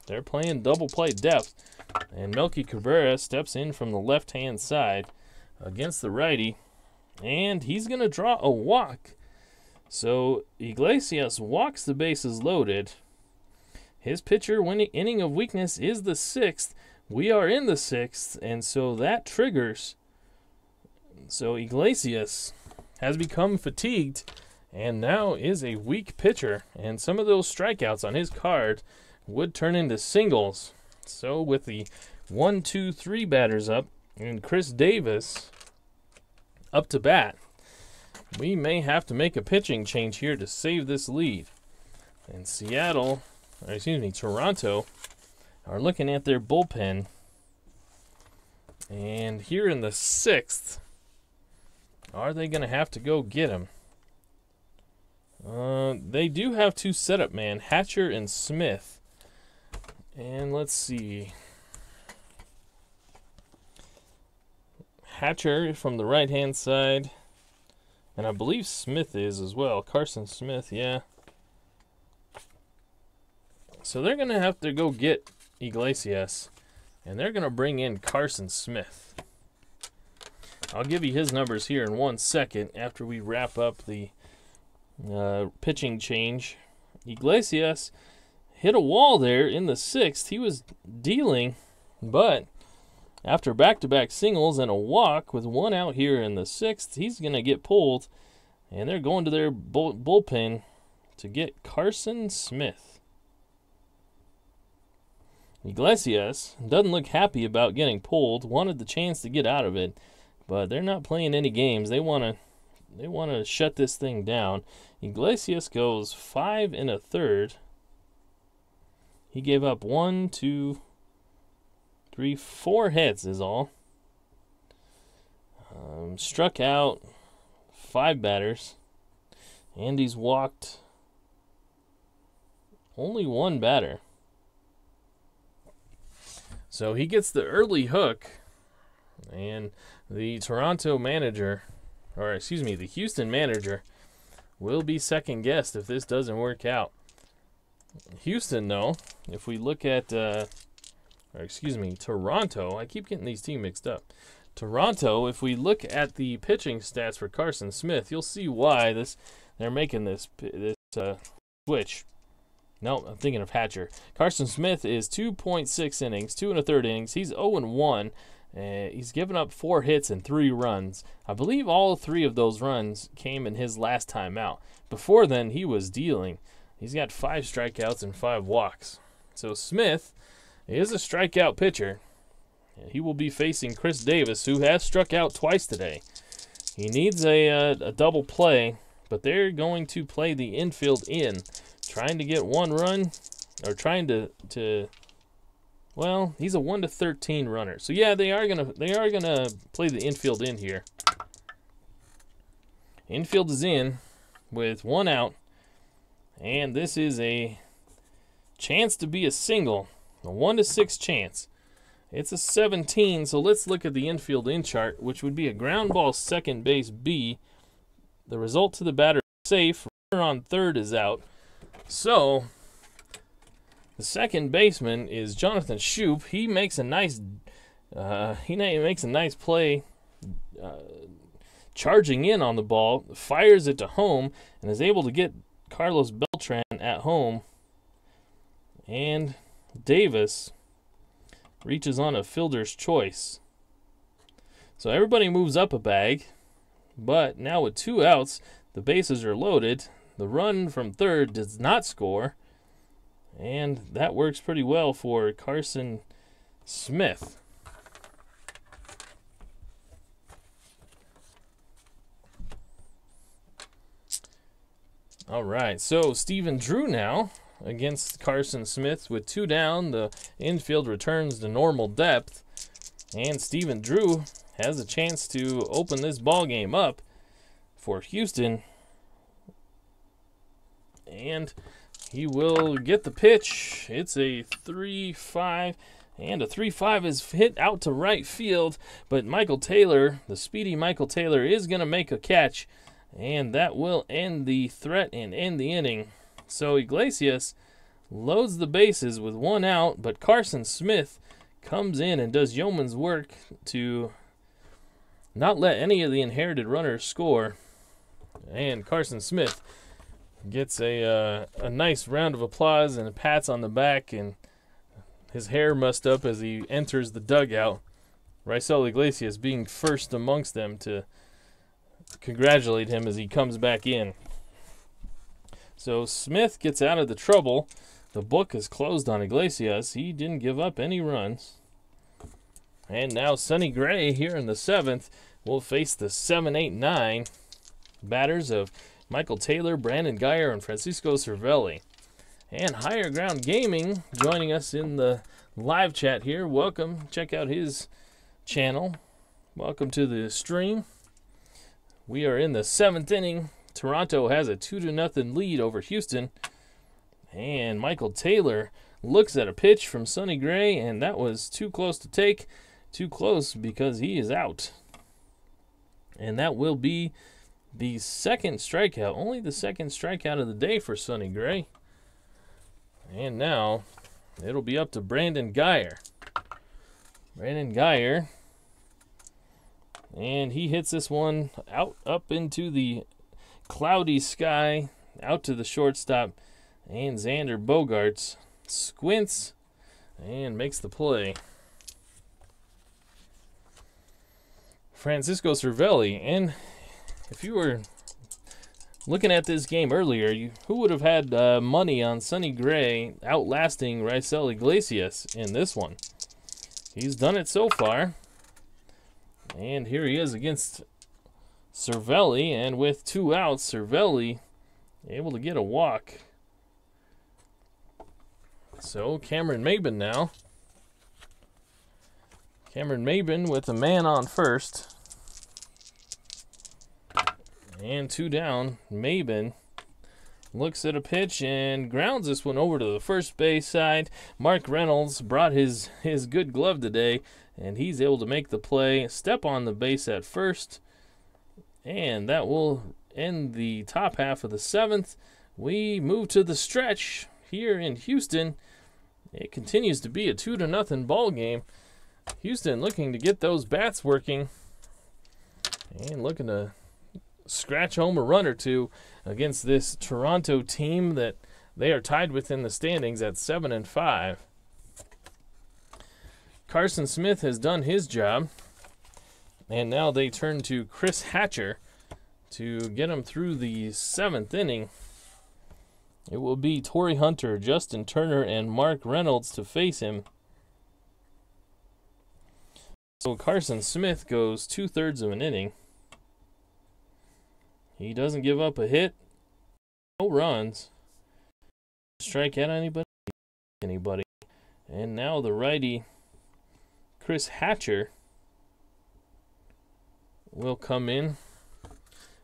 They're playing double play depth, and Melky Cabrera steps in from the left-hand side against the righty. And he's going to draw a walk. So Iglesias walks the bases loaded. His pitcher inning of weakness is the 6th. We are in the 6th, and so that triggers. So Iglesias has become fatigued and now is a weak pitcher. And some of those strikeouts on his card would turn into singles. So with the 1, 2, 3 batters up and Chris Davis up to bat, we may have to make a pitching change here to save this lead. And Toronto are looking at their bullpen. And here in the 6th, are they going to have to go get him? They do have 2 setup man, Hatcher and Smith. And let's see. Hatcher from the right-hand side, and I believe Smith is as well. Carson Smith, yeah. So they're going to have to go get Iglesias, and they're going to bring in Carson Smith. I'll give you his numbers here in 1 second after we wrap up the pitching change. Iglesias hit a wall there in the 6th. He was dealing But after back-to-back singles and a walk with one out here in the 6th, he's going to get pulled, and they're going to their bullpen to get Carson Smith. Iglesias doesn't look happy about getting pulled, wanted the chance to get out of it, but they're not playing any games. They want to shut this thing down. Iglesias goes 5 1/3. He gave up 1, 2, 3, 4 hits is all. Struck out 5 batters, and he's walked only 1 batter. So he gets the early hook, and the Toronto manager, or excuse me, the Houston manager, will be second guessed if this doesn't work out. Houston, though, if we look at, Toronto, I keep getting these teams mixed up. Toronto, if we look at the pitching stats for Carson Smith, you'll see why they're making this switch. No, I'm thinking of Hatcher. Carson Smith is 2.6 innings, 2 1/3 innings. He's 0-1. He's given up 4 hits and 3 runs. I believe all 3 of those runs came in his last time out. Before then, he was dealing. He's got 5 strikeouts and 5 walks. So Smith is a strikeout pitcher. He will be facing Chris Davis, who has struck out twice today. He needs a double play, but they're going to play the infield in, trying to get 1 run, or trying to well, he's a 1-13 runner. So yeah, they are gonna play the infield in here. Infield is in with 1 out, and this is a chance to be a single, a 1-6 chance. It's a 17, so let's look at the infield in chart, which would be a ground ball second base B. The result to the batter is safe. Runner on third is out. So the second baseman is Jonathan Shoup. He makes a nice play, charging in on the ball, fires it to home, and is able to get Carlos Beltran at home. And Davis reaches on a fielder's choice. So everybody moves up a bag, but now with 2 outs, the bases are loaded. The run from third does not score, and that works pretty well for Carson Smith. All right, so Stephen Drew now against Carson Smith with 2 down. The infield returns to normal depth, and Stephen Drew has a chance to open this ball game up for Houston, and he will get the pitch. It's a 3-5, and a 3-5 is hit out to right field, but Michael Taylor, the speedy Michael Taylor, is going to make a catch, and that will end the threat and end the inning. So Iglesias loads the bases with 1 out, but Carson Smith comes in and does yeoman's work to not let any of the inherited runners score. And Carson Smith gets a nice round of applause and pats on the back, and his hair mussed up as he enters the dugout. Raisel Iglesias being first amongst them to congratulate him as he comes back in. So Smith gets out of the trouble. The book is closed on Iglesias. He didn't give up any runs. And now Sonny Gray here in the 7th will face the 7, 8, 9 batters of Michael Taylor, Brandon Geyer, and Francisco Cervelli. And Higher Ground Gaming joining us in the live chat here. Welcome. Check out his channel. Welcome to the stream. We are in the 7th inning. Toronto has a 2-0 lead over Houston. And Michael Taylor looks at a pitch from Sonny Gray, and that was too close to take. Too close because he is out. And that will be the second strikeout. Only the second strikeout of the day for Sonny Gray. And now it'll be up to Brandon Geyer. Brandon Geyer. And he hits this one out up into the cloudy sky, out to the shortstop, and Xander Bogaerts squints and makes the play. Francisco Cervelli. And if you were looking at this game earlier, who would have had money on Sonny Gray outlasting Raisel Iglesias in this one? He's done it so far. And here he is against Cervelli, and with 2 outs, Cervelli able to get a walk. So Cameron Maben now. Cameron Maben with a man on first. And 2 down. Maben looks at a pitch and grounds this one over to the first base side. Mark Reynolds brought his good glove today, and he's able to make the play, step on the base at first, and that will end the top half of the 7th. We move to the stretch here in Houston. It continues to be a 2-0 ball game. Houston looking to get those bats working and looking to scratch home a run or two against this Toronto team that they are tied with in the standings at 7-5. Carson Smith has done his job, and now they turn to Chris Hatcher to get him through the 7th inning. It will be Torrey Hunter, Justin Turner, and Mark Reynolds to face him. So Carson Smith goes 2/3 of an inning. He doesn't give up a hit, no runs, strike out anybody. And now the righty Chris Hatcher will come in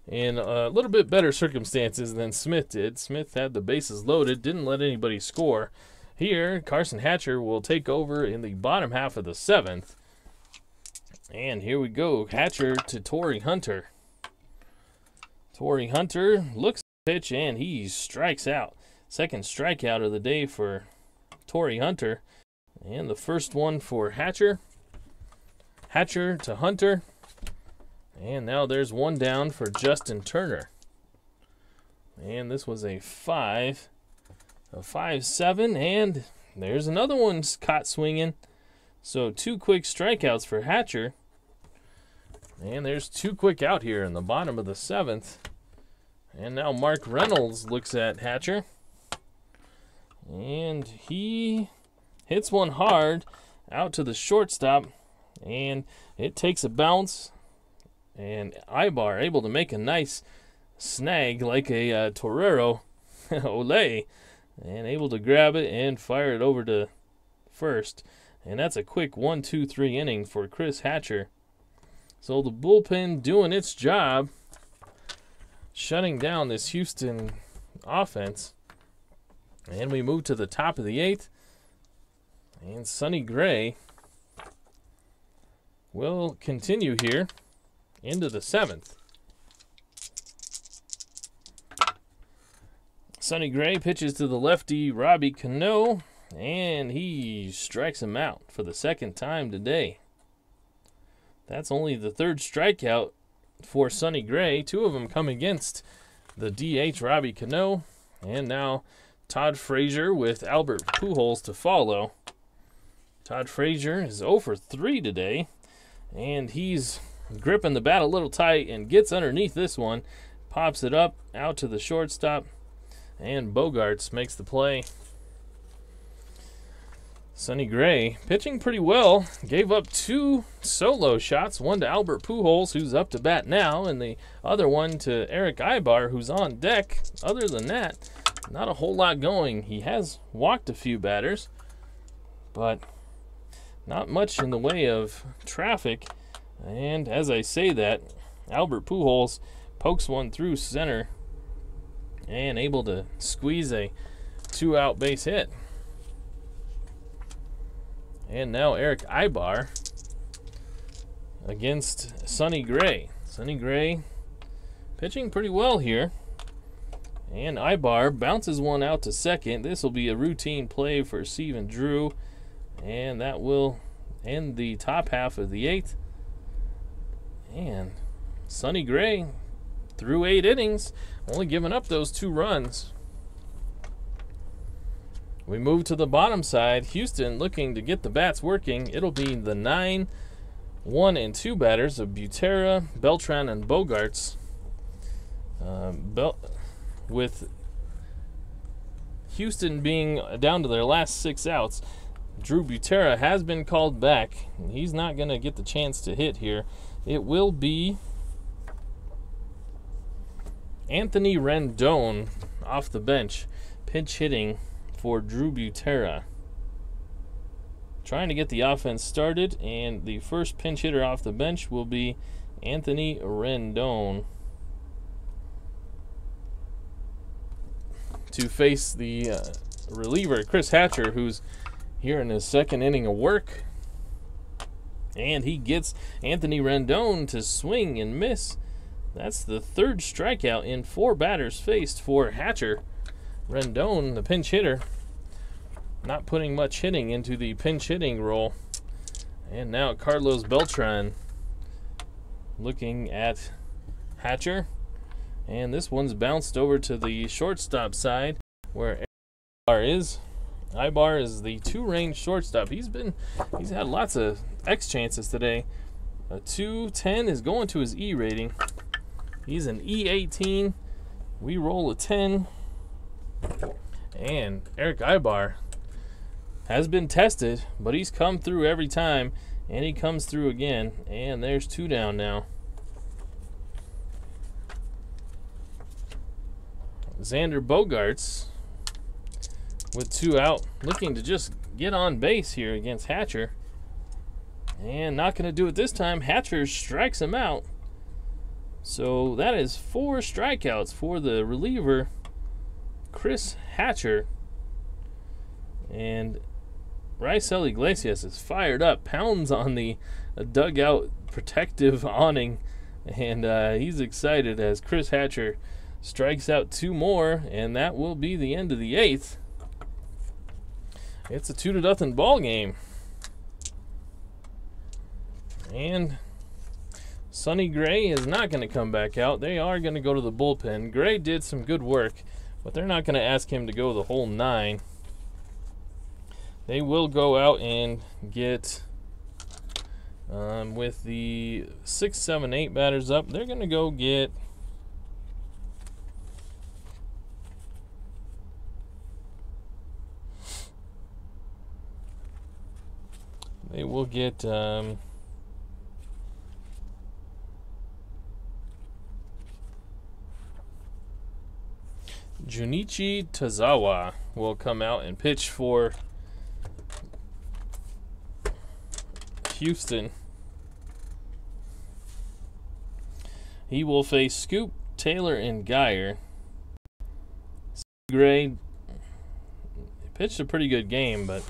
a little bit better circumstances than Smith did. Smith had the bases loaded, didn't let anybody score. Here, Carson Hatcher will take over in the bottom half of the 7th. And here we go, Hatcher to Torrey Hunter. Torrey Hunter looks at the pitch and he strikes out. Second strikeout of the day for Torrey Hunter. And the first one for Hatcher. Hatcher to Hunter. And now there's 1 down for Justin Turner. And this was a 5-7, and there's another one caught swinging. So 2 quick strikeouts for Hatcher. And there's 2 quick out here in the bottom of the 7th. And now Mark Reynolds looks at Hatcher. And he hits one hard out to the shortstop. And it takes a bounce. And Ibar able to make a nice snag like a torero. Olay. And able to grab it and fire it over to first. And that's a quick 1-2-3 inning for Chris Hatcher. So the bullpen doing its job, shutting down this Houston offense. And we move to the top of the 8th. And Sonny Gray will continue here into the 7th. Sonny Gray pitches to the lefty Robbie Cano, and he strikes him out for the 2nd time today. That's only the 3rd strikeout for Sonny Gray. 2 of them come against the DH Robbie Cano, and now Todd Frazier with Albert Pujols to follow. Todd Frazier is 0 for 3 today, and he's gripping the bat a little tight and gets underneath this one, pops it up out to the shortstop, and Bogarts makes the play. Sonny Gray pitching pretty well, gave up 2 solo shots, one to Albert Pujols, who's up to bat now, and the other one to Eric Ibar, who's on deck. Other than that, not a whole lot going. He has walked a few batters, but not much in the way of traffic. And as I say that, Albert Pujols pokes one through center and able to squeeze a 2-out base hit. And now Eric Ibar against Sonny Gray. Sonny Gray pitching pretty well here. And Ibar bounces one out to second. This will be a routine play for Steven Drew. And that will end the top half of the 8th. And Sonny Gray through 8 innings, only giving up those 2 runs. We move to the bottom side. Houston looking to get the bats working. It'll be the 9 1 and 2 batters of Butera, Beltran, and Bogarts. With Houston being down to their last 6 outs, Drew Butera has been called back. He's not going to get the chance to hit here. It will be Anthony Rendon off the bench, pinch hitting for Drew Butera. Trying to get the offense started, and the first pinch hitter off the bench will be Anthony Rendon to face the reliever, Chris Hatcher, who's here in his 2nd inning of work. And he gets Anthony Rendon to swing and miss. That's the 3rd strikeout in 4 batters faced for Hatcher. Rendon, the pinch hitter, not putting much hitting into the pinch hitting role. And now Carlos Beltran looking at Hatcher. And this one's bounced over to the shortstop side where Ibar is. Ibar is the 2-range shortstop. He's had lots of X chances today. A 210 is going to his E rating. He's an E18. We roll a 10. And Eric Ibar has been tested, but he's come through every time, and he comes through again. And there's 2 down now. Xander Bogarts with 2 out, looking to just get on base here against Hatcher. And not going to do it this time. Hatcher strikes him out. So that is 4 strikeouts for the reliever, Chris Hatcher. And Raisel Iglesias is fired up, pounds on the dugout protective awning, and he's excited as Chris Hatcher strikes out 2 more, and that will be the end of the 8th. It's a 2-0 ball game. And Sonny Gray is not going to come back out. They are going to go to the bullpen. Gray did some good work, but they're not going to ask him to go the whole 9. They will go out and get, with the 6, 7, 8 batters up, they're going to go get Junichi Tazawa will come out and pitch for Houston. He will face Scoop, Taylor, and Geyer. Gray pitched a pretty good game, but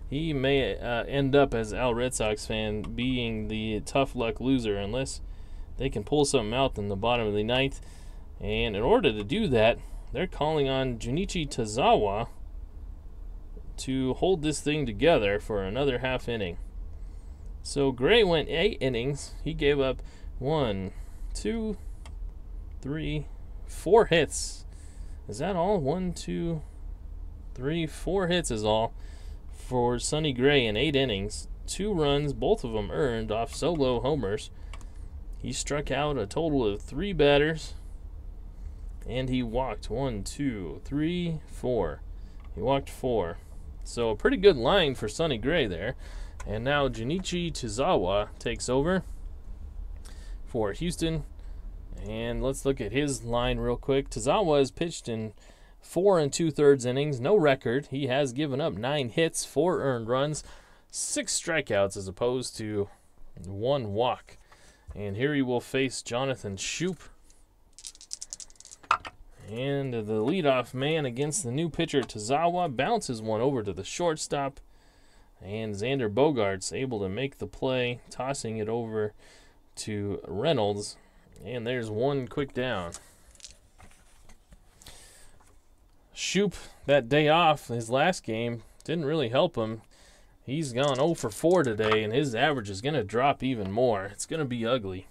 he may end up, as Al Red Sox fan, being the tough luck loser unless they can pull something out in the bottom of the 9th. And in order to do that, they're calling on Junichi Tazawa to hold this thing together for another half inning. So Gray went 8 innings. He gave up 1, 2, 3, 4 hits. Is that all? 1, 2, 3, 4 hits is all for Sonny Gray in 8 innings. 2 runs, both of them earned off solo homers. He struck out a total of 3 batters, and he walked 1, 2, 3, 4. He walked 4. So a pretty good line for Sonny Gray there. And now Junichi Tazawa takes over for Houston. And let's look at his line real quick. Tazawa has pitched in 4 2/3 innings, no record. He has given up 9 hits, 4 earned runs, 6 strikeouts as opposed to 1 walk. And here he will face Jonathan Shoup. And the leadoff man against the new pitcher Tazawa bounces one over to the shortstop. And Xander Bogarts able to make the play, tossing it over to Reynolds. And there's 1 quick down. Shoup, that day off, his last game, didn't really help him. He's gone 0 for 4 today, and his average is going to drop even more. It's going to be ugly.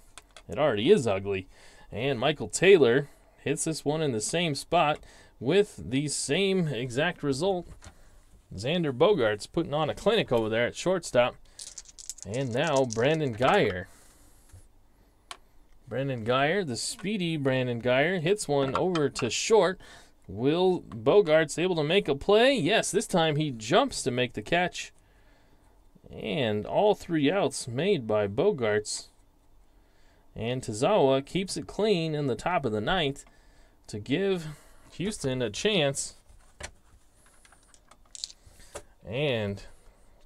It already is ugly. And Michael Taylor hits this one in the same spot with the same exact result. Xander Bogarts putting on a clinic over there at shortstop. And now Brandon Geyer. Brandon Geyer, the speedy Brandon Geyer, hits one over to short. Will Bogarts able to make a play? Yes, this time he jumps to make the catch. And all 3 outs made by Bogarts. And Tazawa keeps it clean in the top of the 9th to give Houston a chance. And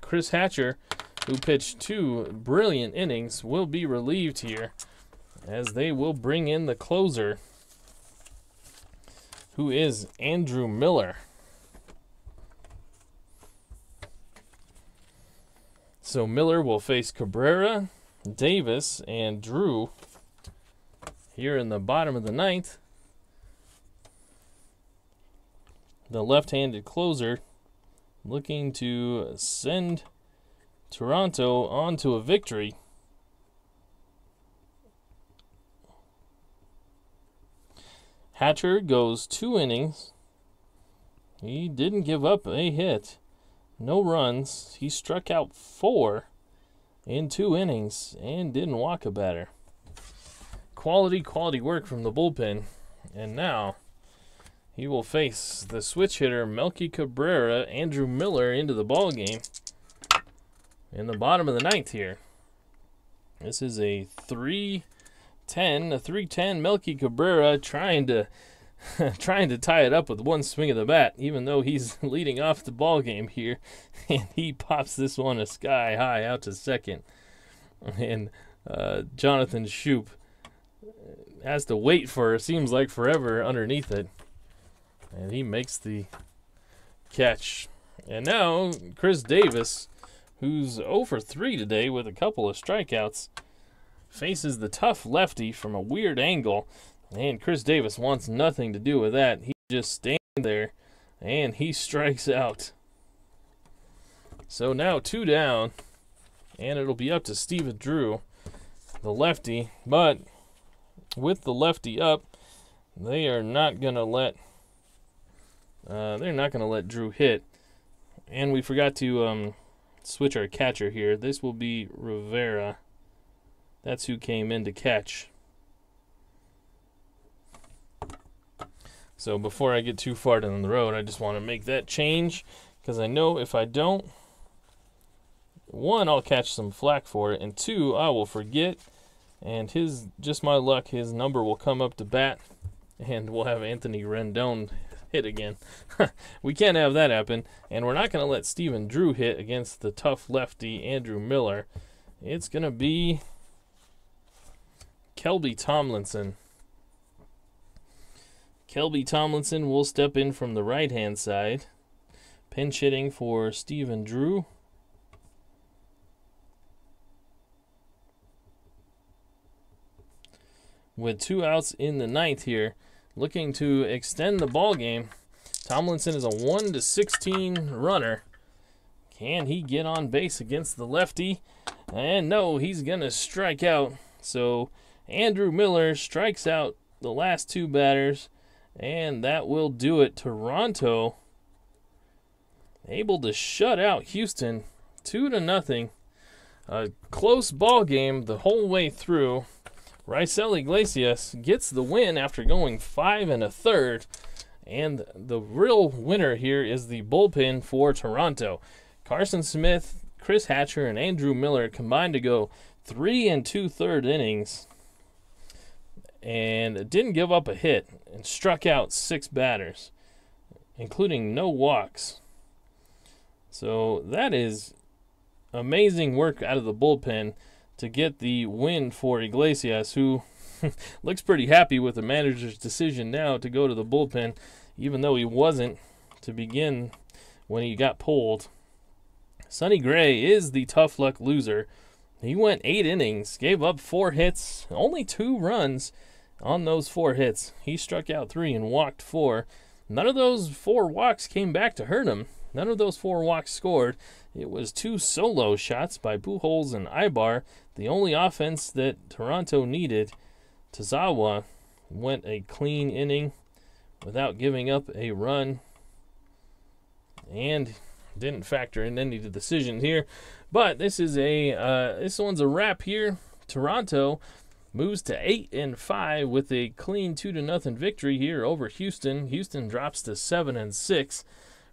Chris Hatcher, who pitched 2 brilliant innings, will be relieved here as they will bring in the closer, who is Andrew Miller. So Miller will face Cabrera, Davis, and Drew here in the bottom of the 9th. The left-handed closer looking to send Toronto on to a victory. Hatcher goes 2 innings. He didn't give up a hit. No runs. He struck out 4 in 2 innings and didn't walk a batter. Quality work from the bullpen. And now he will face the switch hitter Melky Cabrera, Andrew Miller into the ball game in the bottom of the 9th here. This is a 3-10 Melky Cabrera trying to tie it up with one swing of the bat, even though he's leading off the ball game here, and he pops this one a sky high out to second, and Jonathan Shoup has to wait for, it seems like, forever underneath it, and he makes the catch. And now Chris Davis, who's 0 for 3 today with a couple of strikeouts, faces the tough lefty from a weird angle, and Chris Davis wants nothing to do with that. He just stands there, and he strikes out. So now 2 down, and it'll be up to Steven Drew, the lefty. But with the lefty up, they are not gonna let Drew hit. And we forgot to switch our catcher here. This will be Rivera. That's who came in to catch. So before I get too far down the road, I just want to make that change, because I know if I don't, 1, I'll catch some flack for it, and 2, I will forget, and just my luck, his number will come up to bat, and we'll have Anthony Rendon hit again. We can't have that happen, and we're not going to let Steven Drew hit against the tough lefty Andrew Miller. It's going to be Kelby Tomlinson. Kelby Tomlinson will step in from the right-hand side, pinch hitting for Steven Drew. With 2 outs in the 9th here, looking to extend the ball game. Tomlinson is a 1-16 runner. Can he get on base against the lefty? And no, he's going to strike out. So Andrew Miller strikes out the last 2 batters, and that will do it. Toronto able to shut out Houston 2-0. A close ball game the whole way through. Raisel Iglesias gets the win after going 5 1/3. And the real winner here is the bullpen for Toronto. Carson Smith, Chris Hatcher, and Andrew Miller combined to go 3 2/3 innings. And didn't give up a hit and struck out 6 batters, including no walks. So that is amazing work out of the bullpen to get the win for Iglesias, who looks pretty happy with the manager's decision now to go to the bullpen, even though he wasn't to begin when he got pulled. Sonny Gray is the tough luck loser. He went 8 innings, gave up 4 hits, only 2 runs on those 4 hits. He struck out 3 and walked 4. None of those 4 walks came back to hurt him. None of those 4 walks scored. It was 2 solo shots by Pujols and Ibar, the only offense that Toronto needed. Tazawa went a clean inning without giving up a run. And didn't factor in any of the decisions here. But this is this one's a wrap here. Toronto moves to 8-5 with a clean 2-0 victory here over Houston. Houston drops to 7-6,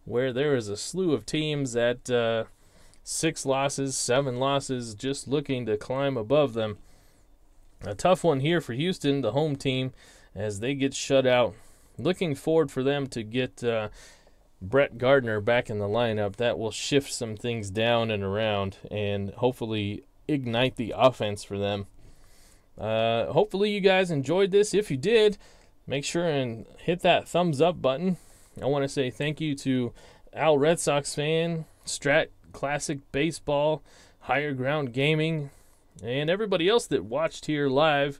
where there is a slew of teams at 6 losses, 7 losses, just looking to climb above them. A tough one here for Houston, the home team, as they get shut out. Looking forward for them to get Brett Gardner back in the lineup. That will shift some things down and around and hopefully ignite the offense for them. Hopefully you guys enjoyed this. If you did, make sure and hit that thumbs up button. I want to say thank you to Al Red Sox Fan, Strat Classic Baseball, Higher Ground Gaming, and everybody else that watched here live.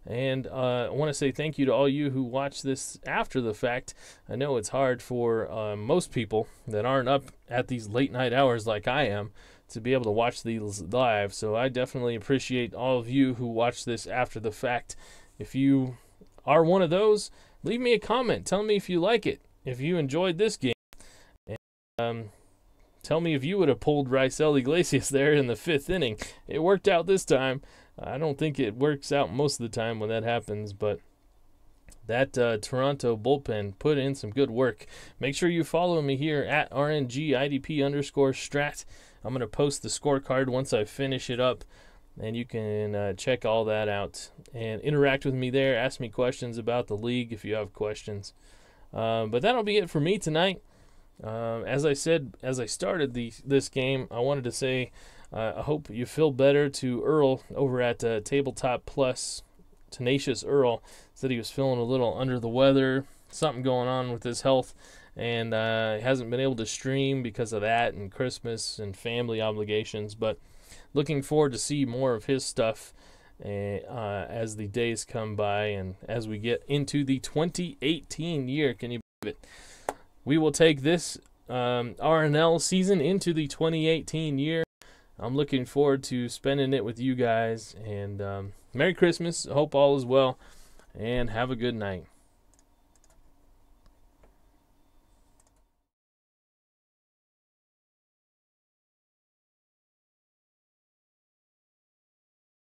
And I want to say thank you to all you who watch this after the fact. I know it's hard for most people that aren't up at these late night hours like I am to be able to watch these live. So I definitely appreciate all of you who watch this after the fact. If you are one of those, leave me a comment. Tell me if you like it, if you enjoyed this game. And tell me if you would have pulled Raisel Iglesias there in the 5th inning. It worked out this time. I don't think it works out most of the time when that happens, but that Toronto bullpen put in some good work. Make sure you follow me here at RNGIDP_Strat. I'm going to post the scorecard once I finish it up, and you can check all that out and interact with me there. Ask me questions about the league if you have questions. But that'll be it for me tonight. As I said, as I started this game, I wanted to say I hope you feel better to Earl over at Tabletop Plus. Tenacious Earl said he was feeling a little under the weather, something going on with his health, and hasn't been able to stream because of that and Christmas and family obligations. But looking forward to see more of his stuff as the days come by and as we get into the 2018 year. Can you believe it? We will take this RNL season into the 2018 year. I'm looking forward to spending it with you guys. And Merry Christmas. Hope all is well. And have a good night.